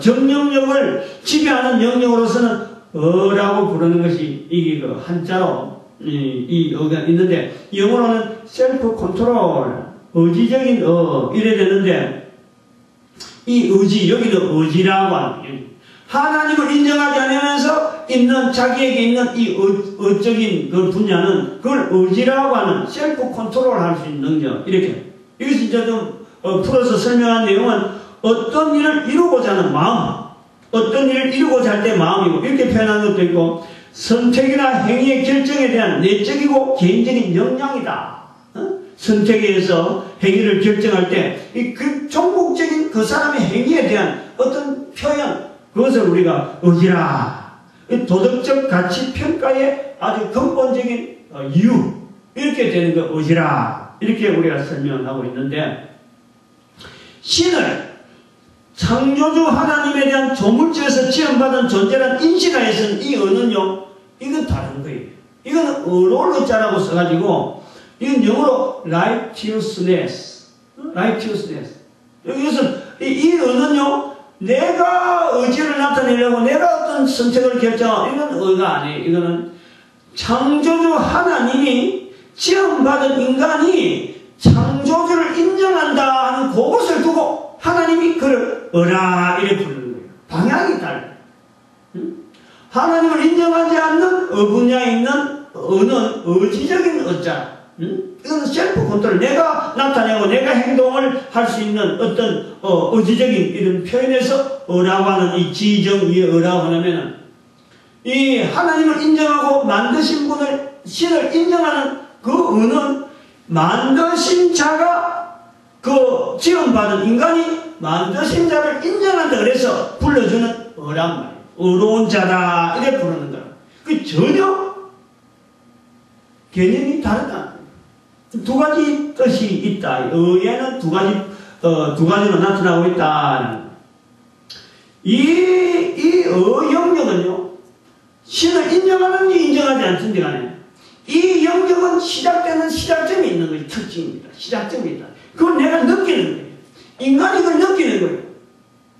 Speaker 1: 정영역을 지배하는 영역으로서는 의라고 부르는 것이 이게 그 한자로 이 의가 있는데, 영어로는 셀프 컨트롤, 의지적인 이래 되는데, 이 의지, 여기도 의지라고 하는 거예요. 하나님을 인정하지 않으면서 있는, 자기에게 있는 이 의적인 그 분야는 그걸 의지라고 하는 셀프 컨트롤 할 수 있는 능력, 이렇게. 이것이 이제 좀 풀어서 설명한 내용은 어떤 일을 이루고자 하는 마음, 어떤 일을 이루고자 할 때 마음이고, 이렇게 표현한 것도 있고, 선택이나 행위의 결정에 대한 내적이고 개인적인 역량이다. 선택에 의해서 행위를 결정할 때, 그 종국적인 그 사람의 행위에 대한 어떤 표현, 그것을 우리가 의지라. 도덕적 가치 평가의 아주 근본적인 이유, 이렇게 되는 거 의지라. 이렇게 우리가 설명을 하고 있는데, 신을 창조주 하나님에 대한 조물주에서 지원받은 존재란 인식하에서는 이 의는요, 이건 다른 거예요. 이건 의로울 자라고 써가지고, 이건 영어로 righteousness. 여기서 이 의는요, 내가 의지를 나타내려고 내가 어떤 선택을 결정하고, 이건 의가 아니에요. 이거는 창조주 하나님이 지원받은 인간이 창조주를 인정한다 하는 그것을 두고 하나님이 그를 의라 이렇게 부르는 거예요. 방향이 달라요. 하나님을 인정하지 않는 분야에 있는 의는 의지적인 의자. 이건 셀프 컨트롤. 내가 나타내고 내가 행동을 할 수 있는 어떤 의지적인 이런 표현에서 의라고 하는 이 지정의 의라고 하냐면은 이 하나님을 인정하고 만드신 분을, 신을 인정하는 그 의는 만드신 자가 그 지원받은 인간이 만드신 자를 인정한다 그래서 불러주는 의란 말이에요. 의로운 자다 이렇게 부르는 거예요. 그 전혀 개념이 다르다. 두 가지 뜻이 있다. 의에는 두 가지로 나타나고 있다. 이 영역은요, 신을 인정하는지 인정하지 않든지 간에 이 영역은 시작되는 시작점이 있는 것이 특징입니다. 시작점이 있다. 그걸 내가 느끼는 거예요. 인간이 그걸 느끼는 거예요.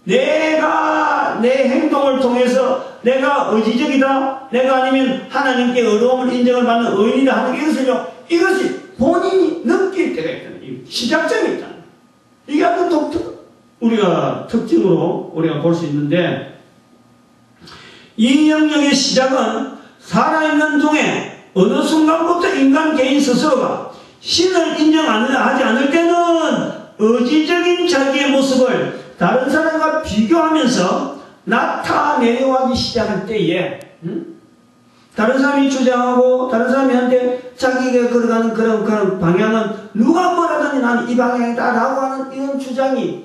Speaker 1: 내가 내 행동을 통해서 내가 의지적이다, 내가 아니면 하나님께 의로움을 인정을 받는 의인이다 하는 이것을요, 이것이 본인이 느낄 때가 있다는 시작점이 있다. 이게 아주 우리가 특징으로 우리가 볼 수 있는데, 이 영역의 시작은 살아있는 중에 어느 순간부터 인간 개인 스스로가 신을 인정하지 않을 때는 의지적인 자기의 모습을 다른 사람과 비교하면서 나타내려 하기 시작할 때에, 다른 사람이 주장하고 다른 사람한테 자기가 걸어가는 그런 방향은 누가 뭐라더니 나는 이 방향이다 라고 하는 이런 주장이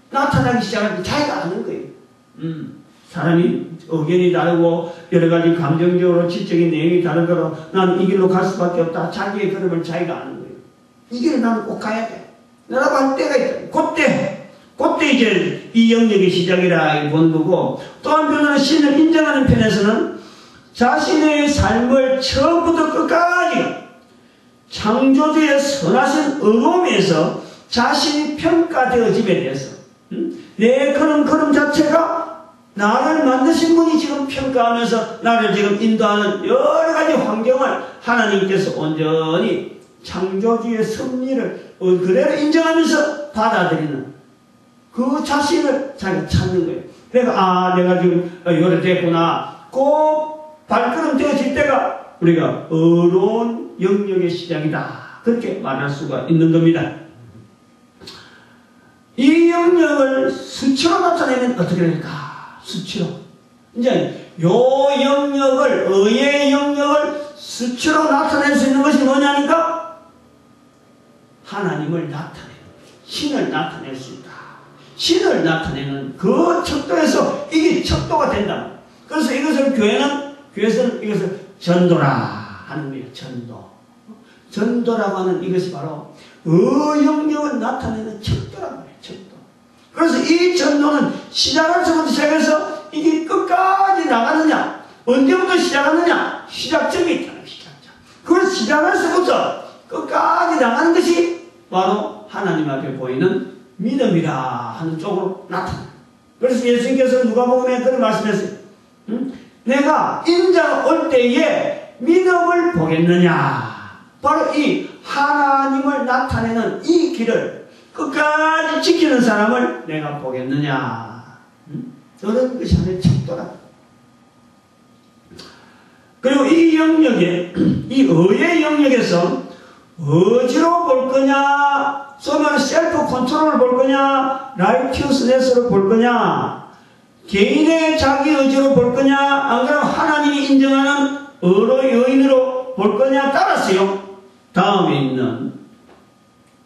Speaker 1: 나타나기 시작할 때 자기가 아는 거예요. 사람이 의견이 다르고 여러 가지 감정적으로 지적인 내용이 다른 거로 나는 이 길로 갈 수밖에 없다. 자기의 걸음을 자기가 아는 거예요. 이 길을 나는 꼭 가야 돼. 라고 할 때가 있다. 그때 이제 이 영역의 시작이라 본 거고, 또 한편으로는 신을 인정하는 편에서는 자신의 삶을 처음부터 끝까지 창조주의 선하신 의로움에서 자신이 평가되어짐에 대해서 내 걸음 자체가 나를 만드신 분이 지금 평가하면서 나를 지금 인도하는 여러 가지 환경을 하나님께서 온전히 창조주의 섭리를 그대로 인정하면서 받아들이는 그 자신을 자기가 찾는 거예요. 그래서 내가 지금 요래 됐구나. 그 발걸음 되어질 때가 우리가 의로운 영역의 시작이다. 그렇게 말할 수가 있는 겁니다. 이 영역을 수치로 나타내면 어떻게 될까? 수치로. 이제 요 영역을, 의의 영역을 수치로 나타낼 수 있는 것이 뭐냐니까? 하나님을 나타내는 거예요. 신을 나타낼 수 있다. 신을 나타내는 그 척도에서 이게 척도가 된다. 그래서 이것을 교회에서는 이것을 전도라 하는 거예요. 전도라고 하는 이것이 바로 영역을 나타내는 척도라고 해요. 척도. 그래서 이 전도는 시작에서부터 시작해서 이게 끝까지 나가느냐, 언제부터 시작하느냐? 시작점이 있잖아요. 시작점. 그걸 시작에서부터 끝까지 나가는 것이 바로 하나님 앞에 보이는 믿음이라 하는 쪽으로 나타나요. 그래서 예수님께서 누가복음에 그런 말씀했어요. 내가 인자가 올 때에 믿음을 보겠느냐. 바로 이 하나님을 나타내는 이 길을 끝까지 지키는 사람을 내가 보겠느냐. 그런 것이 하나의 척도라. 그리고 이 영역에, 이 의의 영역에서 어지로 볼 거냐, 소위 말해 셀프 컨트롤을 볼 거냐, 라이티어스네스로 볼 거냐, 개인의 자기 의지로 볼 거냐, 안 그러면 하나님이 인정하는 의로의 여인으로 볼 거냐 따라서요. 다음에 있는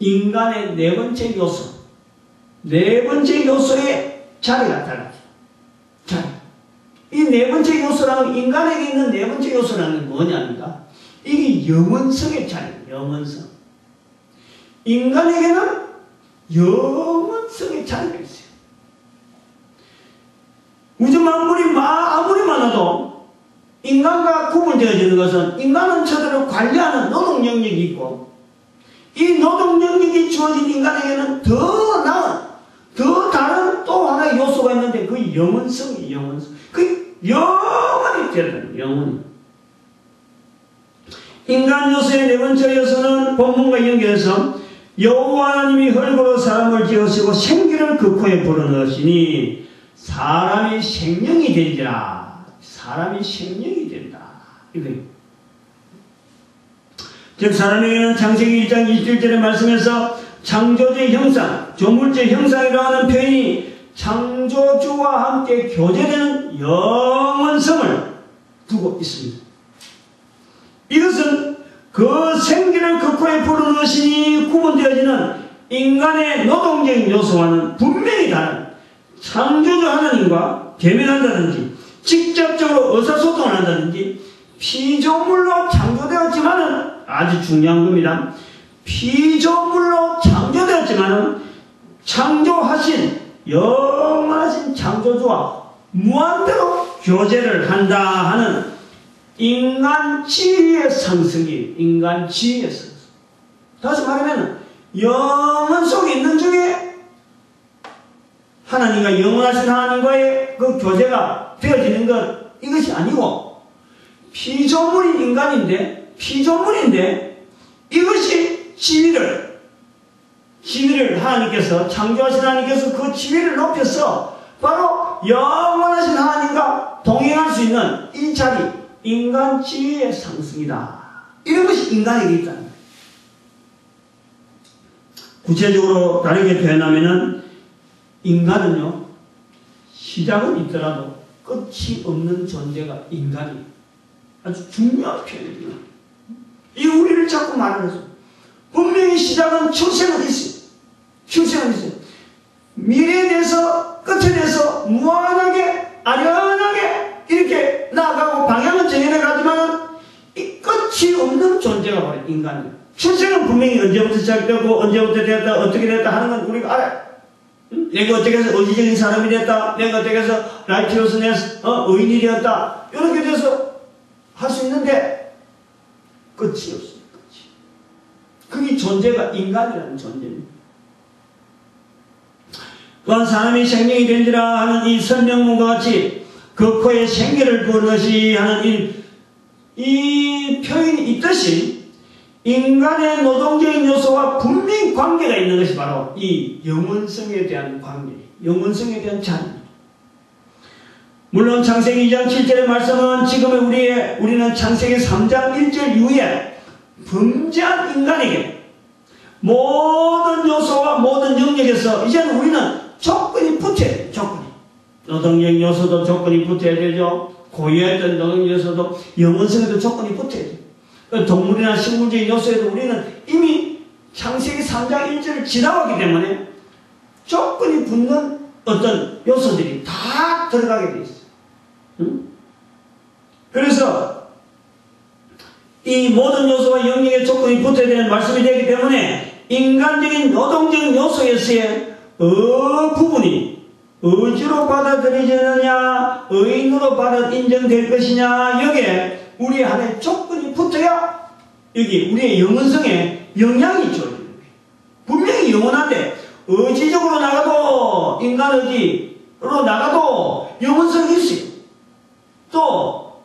Speaker 1: 인간의 네 번째 요소, 네 번째 요소의 자리가 달라요. 자리. 이 네 번째 요소라는, 인간에게 있는 네 번째 요소라는 게 뭐냐니까? 이게 영원성의 자리예요. 영원성. 인간에게는 영원성의 자리가 있어요. 우주 만물이 아무리 많아도 인간과 구분되어지는 것은 인간은 저들을 관리하는 노동 영역이 있고, 이 노동 영역이 주어진 인간에게는 더 나은, 더 다른 또 하나의 요소가 있는데 그 영원성이 영원성. 그 영원히 되는 영원히. 인간 요소의 네 번째 요소는 본문과 연결해서 여호와 하나님이 흙으로 사람을 지으시고 생기를 그 코에 불어넣으시니 사람이 생명이 되리라. 사람이 생명이 된다. 이거예요. 즉 사람에게는 창세기 1장 21절의 말씀에서 창조주의 형상, 조물주의 형상이라고 하는 표현이 창조주와 함께 교제되는 영원성을 두고 있습니다. 이것은 그 생기를 그 코에 불어넣으시니 구분되어지는 인간의 노동적인 요소와는 분명히 다른, 창조주 하나님과 대면한다든지 직접적으로 의사소통을 한다든지 피조물로 창조되었지만은, 아주 중요한 겁니다. 피조물로 창조되었지만은 창조하신 영원하신 창조주와 무한대로 교제를 한다 하는 인간 지위의 상승이, 인간 지위의 상승. 다시 말하면 영원 속에 있는 중에 하나님과 영원하신 하나님과의 그 교제가 되어지는 것, 이것이 아니고 피조물인 인간인데, 피조물인데 이것이 지위를 하나님께서, 창조하신 하나님께서 그 지위를 높여서 바로 영원하신 하나님과 동행할 수 있는 이 자리, 인간 지위의 상승이다. 이런 것이 인간에게 있다는 거예요. 구체적으로 다르게 표현하면은 인간은요, 시작은 있더라도 끝이 없는 존재가 인간이에요. 아주 중요한 표현입니다. 이 우리를 자꾸 말하면서 분명히 시작은 출생은 있어요. 출생은 있어요. 미래에 대해서, 끝에 대해서 무한하게, 아련하게 이렇게 나아가고 방향은 정해내 가지만 이 끝이 없는 존재가 바로 인간이에요. 출생은 분명히 언제부터 시작되고 언제부터 됐다, 어떻게 됐다 하는 건 우리가 알아요. 내가 어떻게 해서 의지적인 사람이 됐다, 내가 어떻게 해서 라이티어스네스, 의인이 되었다, 이렇게 돼서 할 수 있는데 끝이 없어요. 끝이. 그게 존재가 인간이라는 존재입니다. 또한 사람이 생명이 된지라 하는 이 설명문과 같이 그 코에 생기를 부어넣으시 하는 이 표현이 있듯이 인간의 노동적인 요소와 분명히 관계가 있는 것이 바로 이 영원성에 대한 관계, 영원성에 대한 자리입니다. 물론 창세기 2장 7절의 말씀은 지금의 우리는 창세기 3장 1절 이후에 범죄한 인간에게 모든 요소와 모든 영역에서 이제는 우리는 조건이 붙어야 돼요. 조건이. 노동적 요소도 조건이 붙어야 되죠. 고유했던 노동 요소도 영원성에도 조건이 붙어야 돼요. 동물이나 식물적인 요소에도 우리는 이미 창세기 3장 1절을 지나왔기 때문에 조건이 붙는 어떤 요소들이 다 들어가게 돼 있어요. 그래서 이 모든 요소와 영역의 조건이 붙어야 되는 말씀이 되기 때문에 인간적인 노동적인 요소에서의 부분이 의지로 받아들여지느냐, 의인으로 받아 인정될 것이냐, 여기에 우리 안에 조건이 붙어야 여기 우리의 영원성에 영향이 있죠. 분명히 영원한데 의지적으로 나가도 인간 의지로 나가도 영원성이 있어요. 또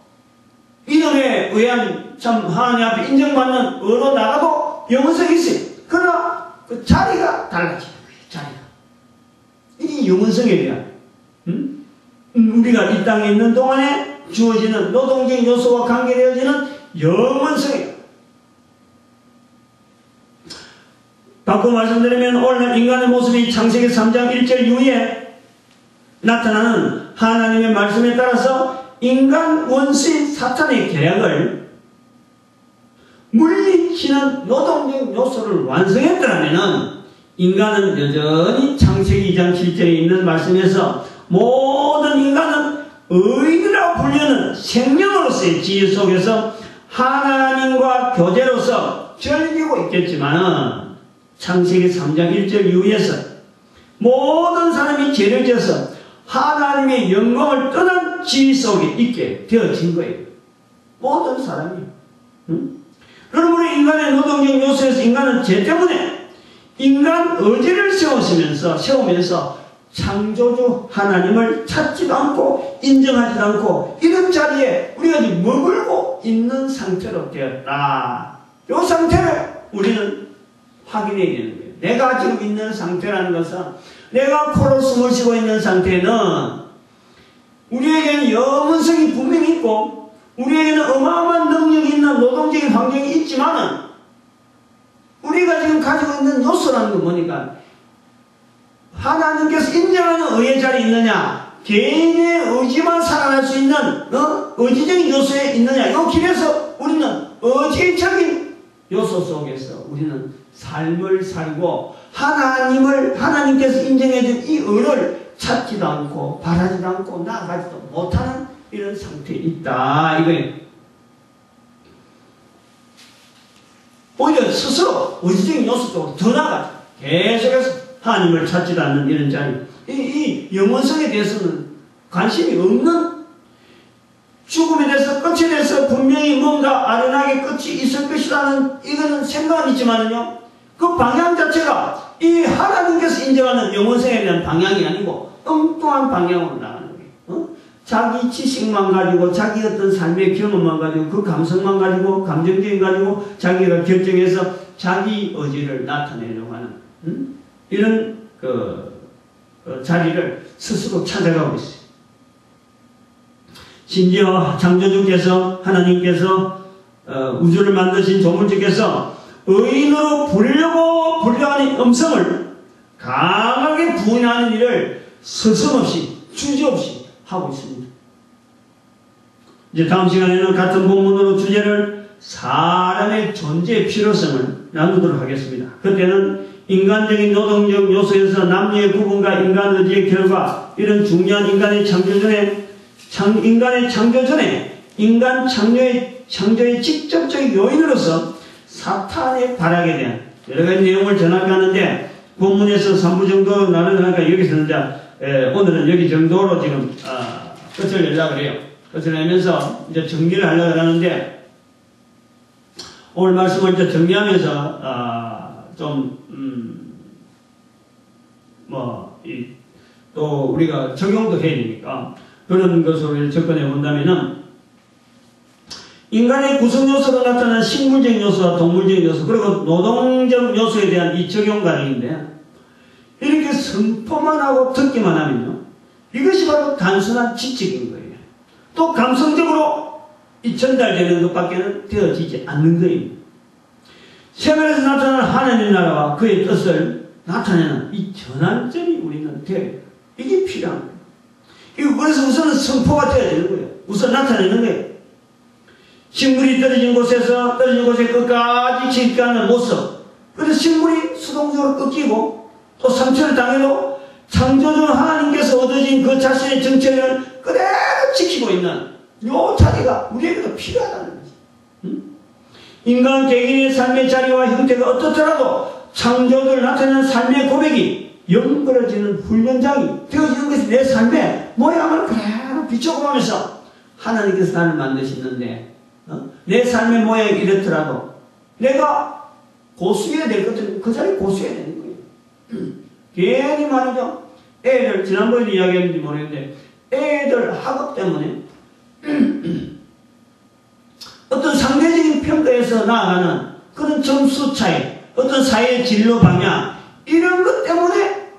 Speaker 1: 이름에 의한 참 하나님 앞에 인정받는 의로 나가도 영원성이 있어요. 그러나 그 자리가 달라지는 거예요. 자리가. 이 영원성에 대한 우리가 이 땅에 있는 동안에 주어지는 노동적 요소와 관계되어지는 영원성이에요. 바꿔 말씀드리면 오늘 인간의 모습이 창세기 3장 1절 이후에 나타나는 하나님의 말씀에 따라서 인간 원수인 사탄의 계략을 물리치는 노동적 요소를 완성했더라면 인간은 여전히 창세기 2장 7절에 있는 말씀에서 모든 인간은 의인이라고 불리는 생명으로서의 지혜 속에서 하나님과 교제로서 즐기고 있겠지만 창세기 3장 1절 이후에서 모든 사람이 죄를 지어서 하나님의 영광을 떠난 지혜 속에 있게 되어진 거예요. 모든 사람이. 그러므로 인간의 노동적 요소에서 인간은 죄 때문에 인간 의지를 세우면서 창조주 하나님을 찾지도 않고 인정하지도 않고 이런 자리에 우리가 지금 머물고 있는 상태로 되었다. 이 상태를 우리는 확인해야 되는 거예요. 내가 지금 있는 상태라는 것은 내가 코로 숨을 쉬고 있는 상태는 우리에게는 영원성이 분명히 있고 우리에게는 어마어마한 능력이 있는 노동적인 환경이 있지만은 우리가 지금 가지고 있는 요소라는 건 뭐니까 하나님께서 인정하는 의의 자리에 있느냐 개인의 의지만 살아날 수 있는 의지적인 요소에 있느냐 이 길에서 우리는 의지적인 요소 속에서 우리는 삶을 살고 하나님께서 인정해준 이 의를 찾지도 않고 바라지도 않고 나아가지도 못하는 이런 상태에 있다 이거예요. 오히려 스스로 의지적인 요소 쪽으로 더 나아가죠. 계속해서 하나님을 찾지도 않는 이런 자리. 이 영원성에 대해서는 관심이 없는 죽음에 대해서 끝에 대해서 분명히 뭔가 아련하게 끝이 있을 것이라는 이거는 생각은 있지만요. 그 방향 자체가 이 하나님께서 인정하는 영원성에 대한 방향이 아니고 엉뚱한 방향으로 나가는 거예요. 자기 지식만 가지고 자기 어떤 삶의 경험만 가지고 그 감성만 가지고 감정적인 가지고 자기가 결정해서 자기 의지를 나타내려고 하는 이런 자리를 스스로 찾아가고 있어요. 심지어 창조주께서 하나님께서 우주를 만드신 조물주께서 의인으로 부르려고 불려하는 음성을 강하게 부인하는 일을 서슴없이 주저없이 하고 있습니다. 이제 다음 시간에는 같은 본문으로 주제를 사람의 존재의 필요성을 나누도록 하겠습니다. 그때는 인간적인 노동적 요소에서 남녀의 구분과 인간 의지의 결과 이런 중요한 인간의 창조 전에 인간 창조의 직접적인 요인으로서 사탄의 발악에 대한 여러 가지 내용을 전할까 하는데 본문에서 3부 정도 나누니까 여기서는 오늘은 여기 정도로 지금 끝을 내려고 해요. 끝을 내면서 이제 정리를 하려고 하는데 오늘 말씀을 이제 정리하면서 또 우리가 적용도 해야 되니까 그런 것으로 접근해 본다면은 인간의 구성 요소로 나타나는 식물적 요소와 동물적 요소 그리고 노동적 요소에 대한 이 적용 과정인데 이렇게 선포만 하고 듣기만 하면요 이것이 바로 단순한 지식인 거예요. 또 감성적으로 이 전달되는 것밖에는 되어지지 않는 거예요. 생활에서 나타나는 하나님의 나라와 그의 뜻을 나타내는 이 전환점이 우리는 되어야 돼요. 이게 필요한 거예요. 그래서 우선은 선포가 되어야 되는 거예요. 우선 나타내는 거예요. 식물이 떨어진 곳에 끝까지 지켜가는 모습. 그래서 식물이 수동적으로 꺾이고 또 상처를 당해도 창조주 하나님께서 얻어진 그 자신의 정체를 그대로 지키고 있는 요 자리가 우리에게도 필요하다는 거지. 인간 개인의 삶의 자리와 형태가 어떻더라도 창조주를 나타내는 삶의 고백이 영그러지는 훈련장이 되어지는 것이 내 삶의 모양을 그대로 비춰보면서 하나님께서 나를 만드시는데 내 삶의 모양이 이렇더라도 내가 고수해야 될 것들은 그 자리에 고수해야 되는 거예요. 괜히 말이죠. 애들 지난번에도 이야기했는지 모르겠는데 애들 학업 때문에 어떤 상대적인 평가에서 나아가는 그런 점수 차이, 어떤 사회의 진로 방향 이런 것 때문에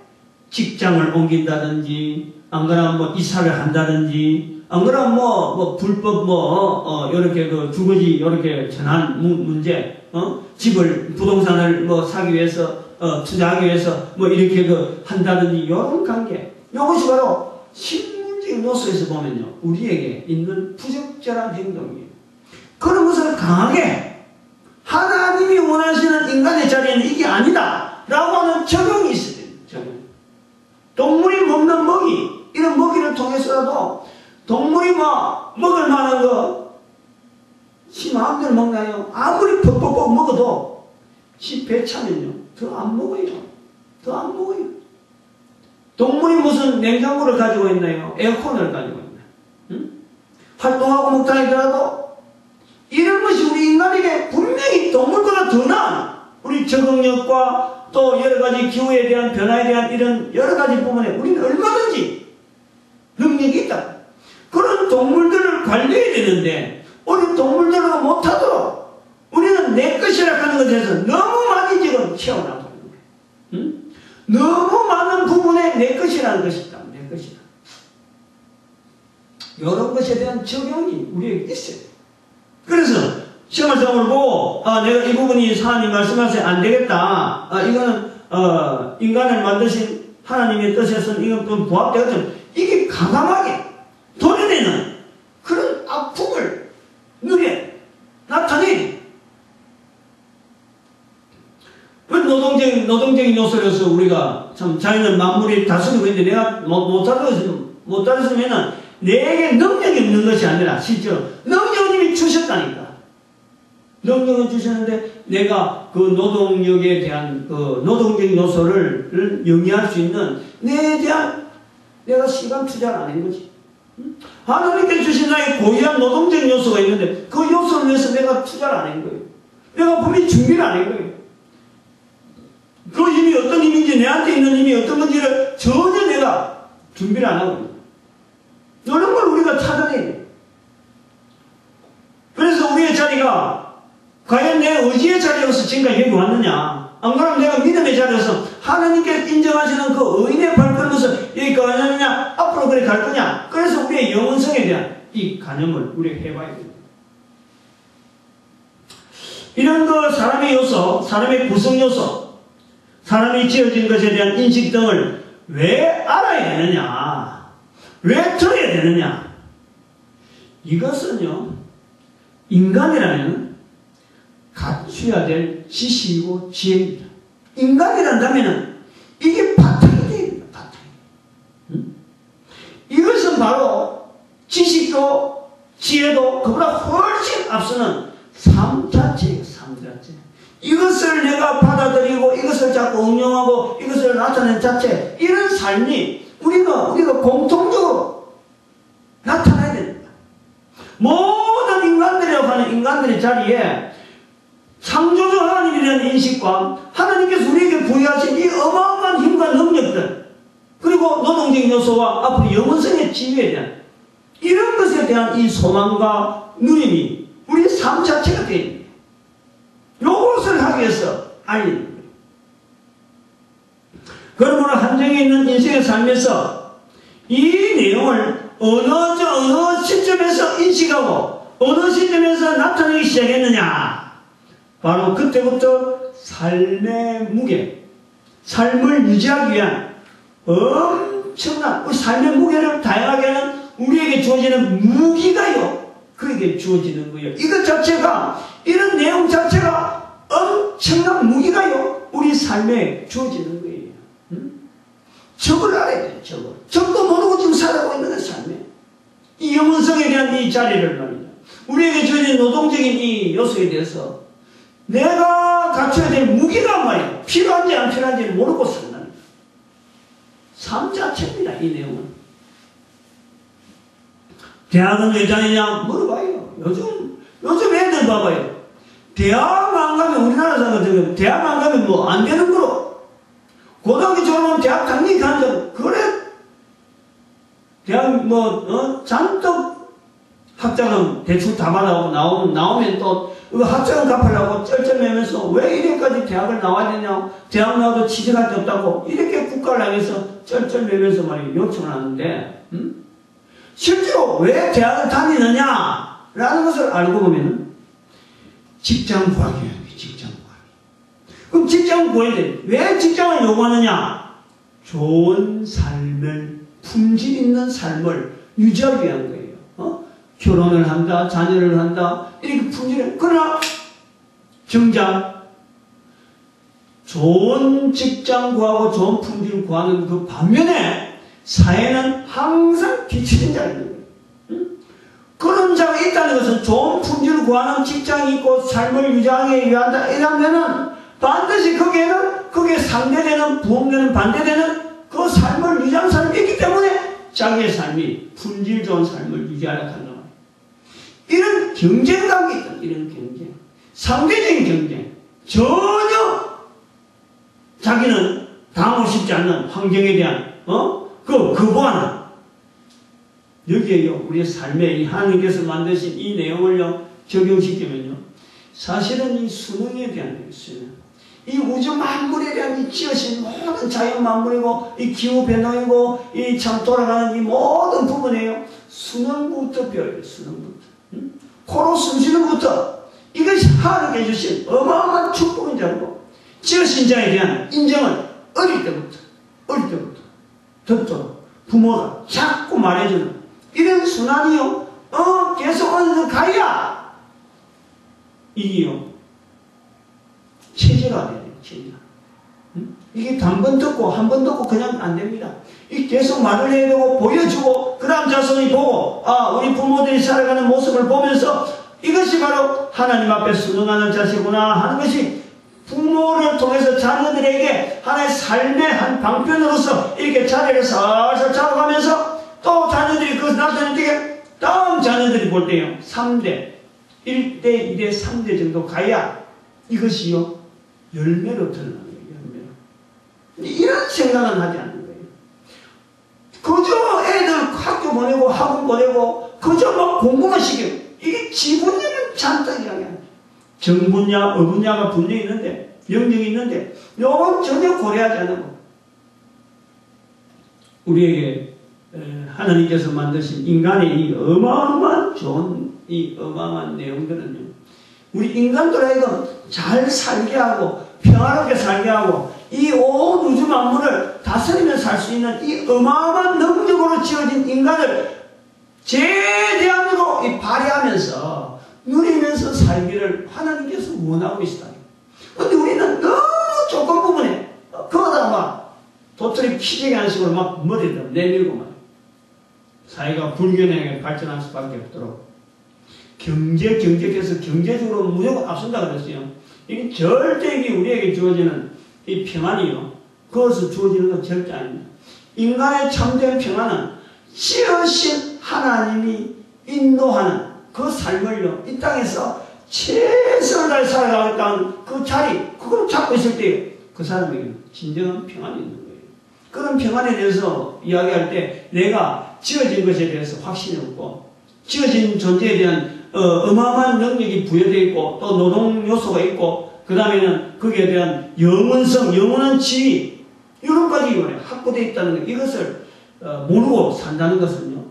Speaker 1: 직장을 옮긴다든지 안 그러면 뭐 이사를 한다든지 안 그러면 뭐 불법 요렇게 그 주거지 요렇게 전환 문제 집을 부동산을 뭐 사기 위해서 투자하기 위해서 뭐 이렇게 그 한다든지 이런 관계 이것이 바로 신문적인 요소에서 보면요 우리에게 있는 부적절한 행동이에요. 그런 것을 강하게 하나님이 원하시는 인간의 자리에는 이게 아니다 라고 하는 적용이 있어야 돼요. 적용. 동물이 먹는 먹이 이런 먹이를 통해서라도 동물이 뭐 먹을 만한 거 지 마음대로 먹나요? 아무리 퍽퍽퍽 먹어도 지 배 차면요 더 안 먹어요. 더 안 먹어요. 동물이 무슨 냉장고를 가지고 있나요? 에어컨을 가지고 있나요? 응? 활동하고 먹다니더라도 이런 것이 우리 인간에게 분명히 동물보다 더 나은 우리 적응력과 또 여러가지 기후에 대한 변화에 대한 이런 여러가지 부분에 우리는 얼마든지 능력이 있다. 그런 동물들을 관리해야 되는데 우리 동물들과 못하도록 우리는 내 것이라 하는 것에 대해서 너무 많이 지금 채워나가는 거예요. 응? 너무 많은 부분에 내 것이라는 것이 있다. 내 것이다. 이런 것에 대한 적용이 우리에게 있어요. 그래서 시험을 보고 내가 이 부분이 하나님 말씀하세요 안 되겠다. 이거는 인간을 만드신 하나님의 뜻에서는 이건 좀 부합되거든. 이게 과감하게 도려내는 그런 아픔을 눈에 나타내. 노동적인 요소로서 우리가 참 자연은 만물이 다스리고 있는데 내가 못 다스리면은 내게 능력이 없는 것이 아니라 실제로 능력은 이미 주셨다니까. 능력은 주셨는데 내가 그 노동력에 대한 그 노동적인 요소를 영위할 수 있는 내에 대한 내가 시간 투자를 안 한 거지. 하나님께 주신 나의 고유한 노동적인 요소가 있는데 그 요소를 위해서 내가 투자를 안 한 거예요. 내가 분명히 준비를 안 한 거예요. 그 힘이 어떤 힘인지 내한테 있는 힘이 어떤 건지를 전혀 내가 준비를 안 하고 있어요. 이런 걸 우리가 찾아내야 돼요. 그래서 우리의 자리가 과연 내 의지의 자리로서 지금까지 여기 왔느냐? 안 그러면 내가 믿음의 자리로서 하나님께 인정하시는 그 의인의 발걸음에서 여기까지 왔느냐? 앞으로 그래 갈 거냐? 그래서 우리의 영원성에 대한 이 가념을 우리가 해봐야 됩니다. 이런 그 사람의 요소, 사람의 구성 요소, 사람이 지어진 것에 대한 인식 등을 왜 알아야 되느냐? 왜 들어야 되느냐? 이것은요, 인간이라면 갖춰야 될 지식이고 지혜입니다. 인간이란다면 이게 바탕이 됩니다. 바탕이. 응? 이것은 바로 지식도 지혜도 그보다 훨씬 앞서는 삶 자체예요. 삶 자체. 이것을 내가 받아들이고 이것을 자꾸 응용하고 이것을 나타낸 자체 이런 삶이 우리가 공통적으로 나타나야 됩니다. 모든 인간들이라고 하는 인간들의 자리에 창조주 하나님이라는 인식과 하나님께서 우리에게 부여하신 이 어마어마한 힘과 능력들 그리고 노동적인 요소와 앞으로 영원성의 지위에 대한 이런 것에 대한 이 소망과 누림이 우리의 삶 자체가 되어 있습니다. 요것을 하기 위해서 알리는 거예요. 그러므로 한정에 있는 인생의 삶에서 이 내용을 어느 시점에서 인식하고 어느 시점에서 나타내기 시작했느냐? 바로 그때부터 삶의 무게, 삶을 유지하기 위한 엄청난 그 삶의 무게를 다양하게 하는 우리에게 주어지는 무기가요. 그에게 주어지는 거예요. 이것 자체가 이런 내용 자체가 엄청난 무기가요. 우리 삶에 주어지는 거예요. 적을 알아야 돼요. 적도 모르고 지금 살아가고 있는 삶에 이 영원성에 대한 이 자리를 말이죠. 우리에게 주어진 노동적인 이 요소에 대해서 내가 갖춰야 될 무기가 말이에요. 필요한지 안 필요한지를 모르고 산다는 거예요. 삶 자체입니다. 이 내용은. 대학은 왜 다니냐 물어봐요. 요즘 애들 봐봐요. 대학 안 가면 우리나라 사람들 대학 안 가면 뭐 안 되는 거로. 고등학교 졸업하면 대학 당연히 간다. 그래. 대학 잔뜩 학자금 대출 다 받아오고 나오면 또 이거 학자금 갚으려고 쩔쩔매면서 왜 이래까지 대학을 나와야 되냐. 대학 나와도 취직할 데 없다고 이렇게 국가를 향해서 쩔쩔매면서 말이에요. 요청을 하는데 실제로 왜 대학을 다니느냐라는 것을 알고 보면 직장 구하기 위함이 직장 구하기. 그럼 직장 구해야 돼. 왜 직장을 요구하느냐? 좋은 삶을 품질 있는 삶을 유지하기 위한 거예요. 결혼을 한다, 자녀를 한다, 이렇게 품질을. 그러나 정작 좋은 직장 구하고 좋은 품질 구하는 그 반면에 사회는 항상 뒤처진 자가 있는 거예요. 그런 자가 있다는 것은 좋은 품질을 구하는 직장이 있고 삶을 유지하기 위한다. 이러면은 반드시 거기에 상대되는, 부응되는, 반대되는 그 삶을 유지하는 사람이 있기 때문에 자기의 삶이 품질 좋은 삶을 유지하려고 한다. 이런 경쟁감이 있다. 이런 경쟁. 상대적인 경쟁. 전혀 자기는 당하고 싶지 않는 환경에 대한, 거부하는. 여기에요. 우리의 삶에 이 하나님께서 만드신 이 내용을요, 적용시키면요. 사실은 이 수능에 대한 것이에요. 이 우주 만물에 대한 이 지으신 모든 자연 만물이고, 이 기후 변화이고, 이 참 돌아가는 이 모든 부분이에요. 수능부터 배워요. 수능부터. 코로 숨쉬는 것부터 이것이 하나님께 주신 어마어마한 축복인 줄 알고 지으신 자에 대한 인정을 어릴 때부터 듣도록 부모가 자꾸 말해주는 이런 순환이요. 계속 어디서 가야 이게요. 체제가 돼야 돼요. 체제가. 이게 한 번 듣고 한 번 듣고 그냥 안 됩니다. 이 계속 말을 해야 되고 보여주고 그 다음 자손이 보고 우리 부모들이 살아가는 모습을 보면서 이것이 바로 하나님 앞에 순응하는 자세구나 하는 것이 부모를 통해서 자녀들에게 하나의 삶의 한 방편으로서 이렇게 자리를 살살 잡아가면서 또 자녀들이 그것을 나타낼 때 다음 자녀들이 볼 때요. 3대, 1대, 2대, 3대 정도 가야 이것이요. 열매로 드러나는 거예요. 열매로. 이런 생각은 하지 않는 거예요. 그저 애들 학교 보내고 학원 보내고 그저 막 공부만 시키고 이게 지분율은 잔뜩 이야기하는 정분야, 어분야가 분명히 있는데 영역이 있는데 요건 전혀 고려하지 않고 우리에게 하나님께서 만드신 인간의 이 어마어마한 좋은 이 어마어마한 내용들은요. 우리 인간들 하여금 잘 살게 하고 평화롭게 살게 하고 이 온 우주 만물을 다스리며 살 수 있는 이 어마어마한 능력으로 지어진 인간을 최대한으로 발휘하면서 누리면서 살기를 하나님께서 원하고 계시다. 그런데 우리는 너무 조건 부분에 거기다가 막 도토리 키재기 하는 식으로 막 머리를 내밀고 막 사회가 불균형하게 발전할 수밖에 없도록 경제해서 경제적으로 무조건 앞선다 그랬어요. 이게 절대 이게 우리에게 주어지는 이 평안이요. 그것을 주어지는 건 절대 아닙니다. 인간의 참된 평안은 지으신 하나님이 인도하는 그 삶을요. 이 땅에서 최선을 다해 살아가겠다는 그 자리, 그걸 잡고 있을 때 그 사람에게 진정한 평안이 있는 거예요. 그런 평안에 대해서 이야기할 때 내가 지어진 것에 대해서 확신이 없고 지어진 존재에 대한 어마어마한 능력이 부여되어 있고 또 노동 요소가 있고 그 다음에는 거기에 대한 영원성, 영원한 지위 이런 것까지 확보되어 있다는 것 이것을 모르고 산다는 것은요.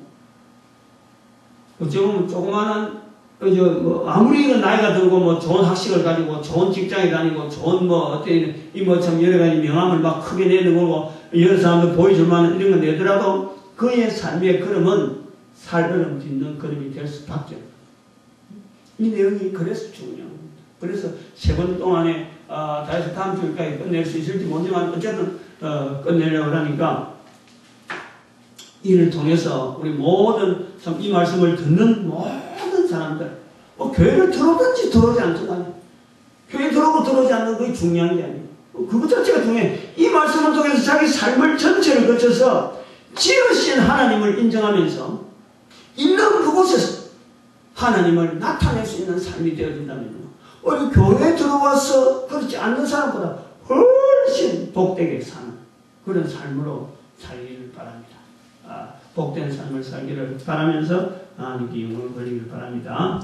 Speaker 1: 어쩌면 조그마한 아무리 나이가 들고 좋은 학식을 가지고 좋은 직장에 다니고 좋은 참 여러 가지 명함을 막 크게 내놓고 여러 사람들 보여줄 만한 이런 거 내더라도 그의 삶의 걸음은 살걸음 딛는 걸음이 될 수밖에 없어요. 이 내용이 그래서 중요합니다. 그래서 3번 동안에 다시 다음 주까지 끝낼 수 있을지 모르지만 어쨌든 끝내려고 하니까 이를 통해서 우리 모든 참 이 말씀을 듣는 모든 사람들 교회를 들어오든지 들어오지 않든지 교회 들어오고 들어오지 않는 게 중요한 게 아니에요. 그것 자체가 중요해. 이 말씀을 통해서 자기 삶을 전체를 거쳐서 지으신 하나님을 인정하면서 있는 그곳에서 하나님을 나타낼 수 있는 삶이 되어진다면 우리 교회에 들어와서 그렇지 않는 사람보다 훨씬 복되게 사는 그런 삶으로 살기를 바랍니다. 복된 삶을 살기를 바라면서 하나님께 영광을 돌리기를 바랍니다.